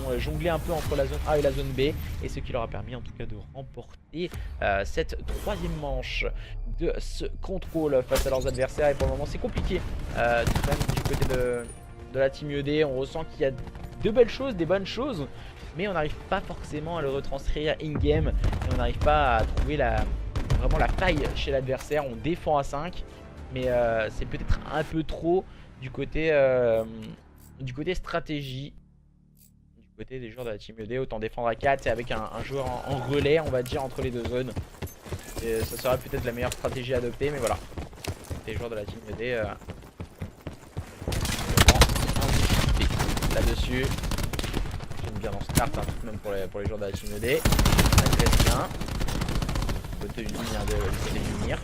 Ont jonglé un peu entre la zone A et la zone B. Et ce qui leur a permis en tout cas de remporter cette troisième manche de ce contrôle face à leurs adversaires. Et pour le moment c'est compliqué même du côté de la Team ED. On ressent qu'il y a de belles choses, des bonnes choses, mais on n'arrive pas forcément à le retranscrire in-game. Et on n'arrive pas à trouver vraiment la faille chez l'adversaire. On défend à 5, mais c'est peut-être un peu trop du côté stratégie, du côté des joueurs de la Team ED. Autant défendre à 4 et avec un joueur en relais, on va dire, entre les deux zones. Et ça serait peut-être la meilleure stratégie à adopter, mais voilà. Les joueurs de la Team ED là-dessus. J'aime bien dans ce start, hein, même pour les joueurs de la Team ED. On agresse bien. Bonne tenue de ligne de côté du Mimir.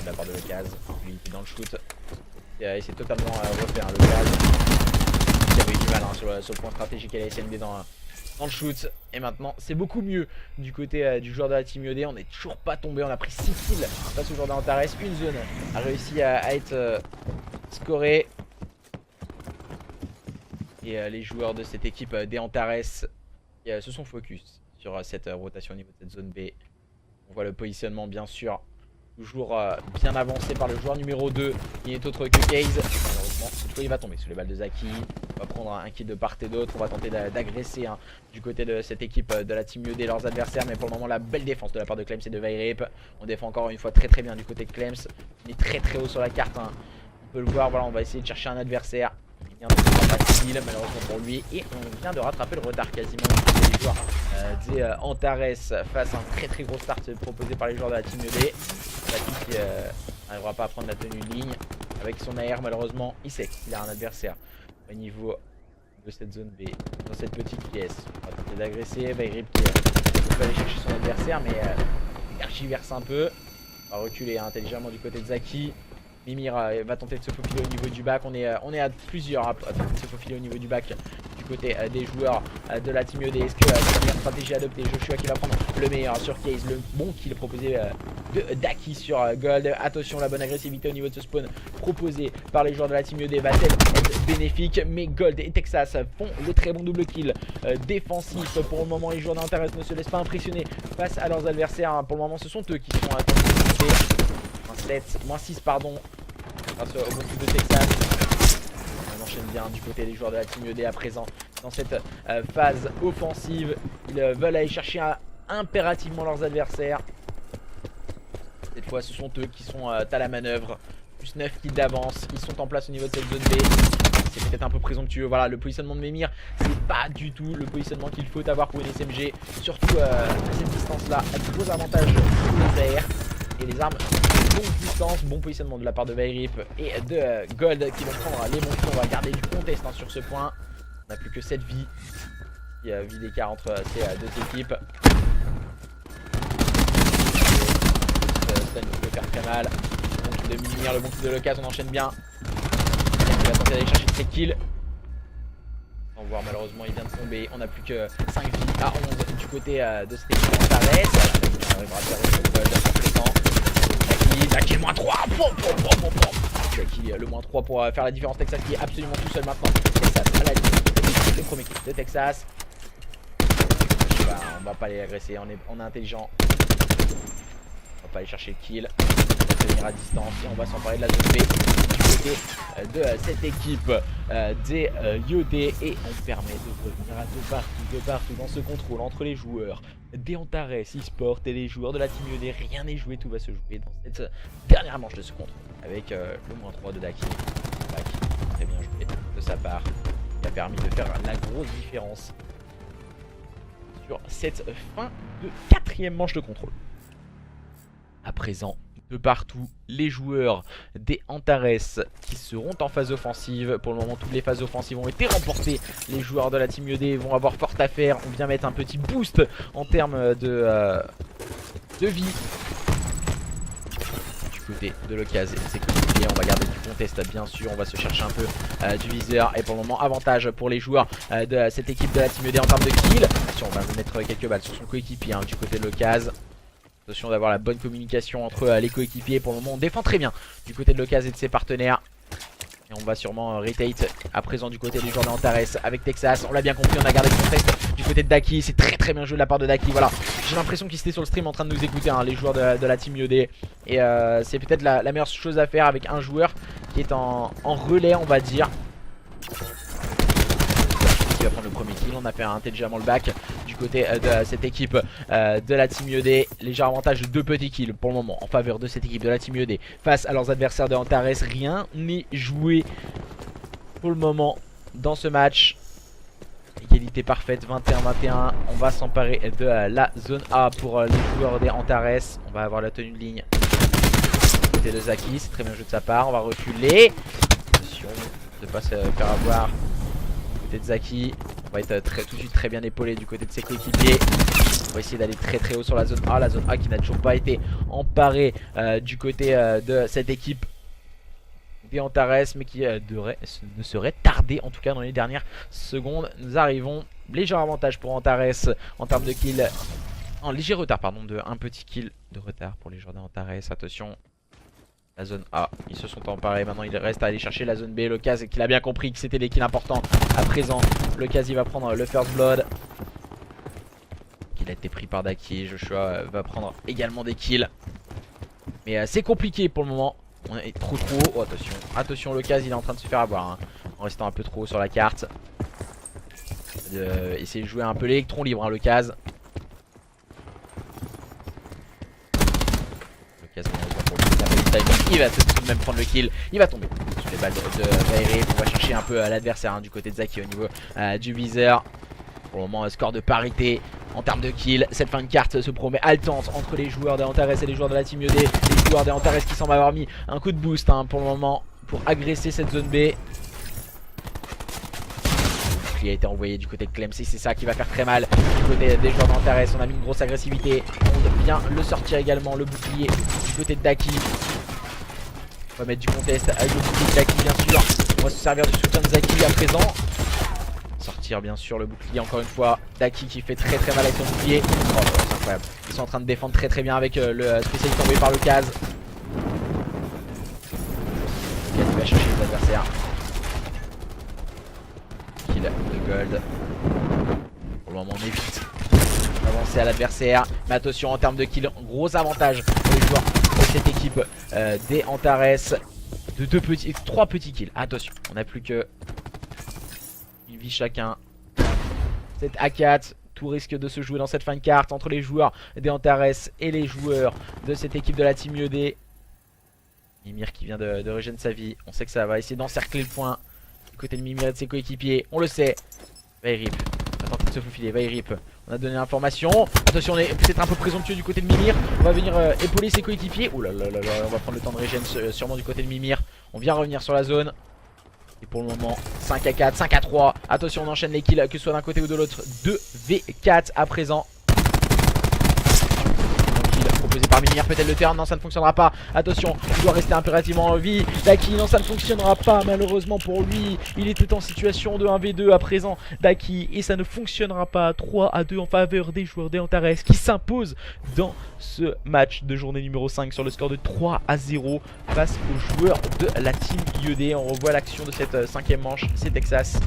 De la part de Lecaz, lui qui est dans le shoot. Et c'est totalement refait, hein, Lecaz qui avait eu du mal, hein, sur le point stratégique à la SNB dans le shoot. Et maintenant c'est beaucoup mieux du côté du joueur de la Team ED. On n'est toujours pas tombé, on a pris 6 kills face au joueur d'Antares. Une zone a réussi à être scorée. Et les joueurs de cette équipe des Antares se sont focus sur cette rotation au niveau de cette zone B. On voit le positionnement bien sûr toujours bien avancé par le joueur numéro 2 qui n'est autre que Case. Malheureusement cette fois il va tomber sous les balles de Zaki. On va prendre un kill de part et d'autre. On va tenter d'agresser, hein, du côté de cette équipe de la Team ED leurs adversaires. Mais pour le moment la belle défense de la part de Clems et de Vairip. On défend encore une fois très bien du côté de Clems. Il est très haut sur la carte, hein. On peut le voir, voilà, on va essayer de chercher un adversaire. Il vient de faire facile malheureusement pour lui. Et on vient de rattraper le retard quasiment des joueurs des Antares face à un très gros start proposé par les joueurs de la Team ED. Zaki qui n'arrivera pas à prendre la tenue de ligne avec son AR. Malheureusement il sait qu'il a un adversaire au niveau de cette zone B, dans cette petite pièce. On va tenter d'agresser. Vairip qui peut aller chercher son adversaire, mais il archiverse un peu. On va reculer, hein, intelligemment du côté de Zaki. Mimir va tenter de se faufiler au niveau du bac. On est à plusieurs à tenter de se faufiler au niveau du bac du côté des joueurs de la Team ED. Est-ce que c'est la meilleure stratégie adoptée? Joshua qui va prendre le meilleur sur Case, le bon kill proposé de Daki sur Gold. Attention, la bonne agressivité au niveau de ce spawn proposé par les joueurs de la Team ED va-t-elle être bénéfique? Mais Gold et Texas font le très bon double kill défensif. Pour le moment, les joueurs d'Interest ne se laissent pas impressionner face à leurs adversaires. Pour le moment, ce sont eux qui sont moins 6 pardon, grâce au bon kill de Texas. On enchaîne bien du côté des joueurs de la Team ED à présent dans cette phase offensive. Ils veulent aller chercher impérativement leurs adversaires. Cette fois, ce sont eux qui sont à la manœuvre. Plus 9 kills d'avance. Ils sont en place au niveau de cette zone B. C'est peut-être un peu présomptueux. Voilà, le positionnement de Memir, c'est pas du tout le positionnement qu'il faut avoir pour une SMG. Surtout à cette distance-là, avec de gros avantages pour les AR et les armes de longue distance. Bon positionnement de la part de Vairip et de Gold qui vont prendre les bons coups. On va garder du contest sur ce point. On n'a plus que 7 vies. Il y a vie d'écart entre ces deux équipes. Stun peut faire très mal. Le bon kill de Mimir, le bon kill de Locas, on enchaîne bien. Il va tenter d'aller chercher ses kills. On va voir, malheureusement il vient de tomber. On n'a plus que 5 vies à 11 du côté de cette équipe d'Antares. On arrivera à faire le gold en complétant. Daki le moins 3. Daki le moins 3 pour faire la différence. Texas qui est absolument tout seul maintenant. Texas à la ligne. Le premier kill de Texas. On va pas les agresser, on est intelligent. On va pas aller chercher le kill. On va tenir à distance et on va s'emparer de la zone B du côté de cette équipe des Yodé. Et on permet de revenir à de partout dans ce contrôle entre les joueurs des Antares eSport et les joueurs de la Team Yodé. Rien n'est joué, tout va se jouer dans cette dernière manche de ce contrôle. Avec le moins 3 de Daki. Très bien joué de sa part. Qui a permis de faire la grosse différence sur cette fin de 4ème manche de contrôle. À présent, de partout, les joueurs des Antares qui seront en phase offensive. Pour le moment, toutes les phases offensives ont été remportées. Les joueurs de la Team ED vont avoir fort à faire. On vient mettre un petit boost en termes de vie. Du côté de l'Ocase et ses coéquipiers, on va garder du contest bien sûr. On va se chercher un peu du viseur. Et pour le moment, avantage pour les joueurs de cette équipe de la Team ED en termes de kill. Attention, on va mettre quelques balles sur son coéquipier du côté de l'Ocase. Attention d'avoir la bonne communication entre les coéquipiers. Pour le moment, on défend très bien du côté de l'Ocase et de ses partenaires. Et on va sûrement rotate à présent du côté des joueurs d'Antares avec Texas. On l'a bien compris, on a gardé le contest du côté de Daki. C'est très bien joué de la part de Daki. Voilà, j'ai l'impression qu'ils étaient sur le stream en train de nous écouter, les joueurs de la Team Yodé. Et c'est peut-être la meilleure chose à faire avec un joueur qui est en relais, on va dire. Qui va prendre le premier kill. On a fait intelligemment le back du côté de cette équipe de la Team Yodé. Léger avantage de 2 petits kills pour le moment en faveur de cette équipe de la Team Yodé face à leurs adversaires de Antares. Rien n'est joué pour le moment dans ce match. Égalité parfaite, 21-21. On va s'emparer de la zone A pour les joueurs des Antares. On va avoir la tenue de ligne du côté de Zaki. C'est très bien joué de sa part. On va reculer. Attention de ne pas se faire avoir de Zaki. On va être tout de suite très bien épaulé du côté de ses coéquipiers. On va essayer d'aller très haut sur la zone A. La zone A qui n'a toujours pas été emparée du côté de cette équipe des Antares, mais qui ne serait tardée en tout cas dans les dernières secondes. Nous arrivons. Léger avantage pour Antares en termes de kill. En léger retard, pardon, de un petit kill de retard pour les joueurs d'Antares. Attention. La zone A, ils se sont emparés. Maintenant, il reste à aller chercher la zone B. Locas, qu'il a bien compris que c'était des kills importants. À présent, Locas, il va prendre le first blood. Il a été pris par Daki. Joshua va prendre également des kills. Mais c'est compliqué pour le moment. On est trop haut. Oh, attention. Attention, Locas, il est en train de se faire avoir. En restant un peu trop haut sur la carte. Essayer de jouer un peu l'électron libre, Locas. Il va tout de même prendre le kill. Il va tomber sur les balles de Vairip. On va chercher un peu l'adversaire du côté de Zaki au niveau du viseur. Pour le moment, score de parité en termes de kill. Cette fin de carte se promet haletante entre les joueurs de Antares et les joueurs de la Team Yodé. Les joueurs de Antares qui semblent avoir mis un coup de boost pour le moment pour agresser cette zone B. Qui a été envoyé du côté de Clemcy, c'est ça qui va faire très mal du côté des joueurs d'Antares. On a mis une grosse agressivité. On vient le sortir également, le bouclier du côté de Daki. On va mettre du contest avec le bouclier de Daki bien sûr. On va se servir du soutien de Zaki à présent. sortir bien sûr le bouclier encore une fois. Daki qui fait très mal avec son bouclier. Oh, c'est incroyable. Ils sont en train de défendre très bien avec le spécialiste envoyé par le Kaz. Kaz va chercher les adversaires. Kill de Gold. Pour le moment on évite d'avancer à l'adversaire. Mais attention en termes de kill, gros avantage pour les joueurs de cette équipe des Antares. De 3 petits kills. Attention, on n'a plus que une vie chacun. C'est A4. Tout risque de se jouer dans cette fin de carte entre les joueurs des Antares et les joueurs de cette équipe de la Team IED. Mimir qui vient de régénérer sa vie. On sait que ça va essayer d'encercler le point du côté de Mimir et de ses coéquipiers. On le sait. Vairip va tenter de se faufiler. Vairip, on a donné l'information. Attention, on est peut-être un peu présomptueux du côté de Mimir. On va venir épauler ses coéquipiers. Ouh là là là là, on va prendre le temps de régène sûrement du côté de Mimir. On vient revenir sur la zone. Et pour le moment, 5 à 4, 5 à 3. Attention, on enchaîne les kills, que ce soit d'un côté ou de l'autre. 2v4 à présent. Proposé par Mimir, peut-être le turn, non ça ne fonctionnera pas. Attention, il doit rester impérativement en vie. Daki, non ça ne fonctionnera pas malheureusement pour lui. Il était en situation de 1v2 à présent, Daki, et ça ne fonctionnera pas. 3 à 2 en faveur des joueurs des Antares qui s'imposent dans ce match de journée numéro 5 sur le score de 3 à 0 face aux joueurs de la Team IED. On revoit l'action de cette 5ème manche, c'est Texas.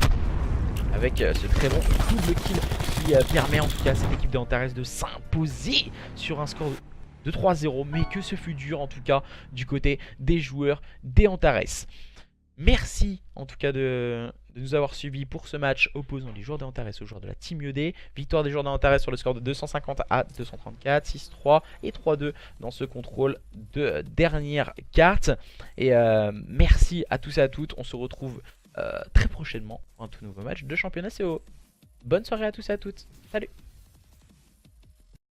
Avec ce très bon double kill qui permet en tout cas à cette équipe des Antares de s'imposer sur un score de 3-0, mais que ce fut dur en tout cas du côté des joueurs des Antares. Merci en tout cas de nous avoir suivis pour ce match opposant les joueurs des Antares aux joueurs de la Team IED. Victoire des joueurs des Antares sur le score de 250 à 234, 6-3 et 3-2 dans ce contrôle de dernière carte. Et merci à tous et à toutes, on se retrouve très prochainement pour un tout nouveau match de championnat CO. Bonne soirée à tous et à toutes, salut!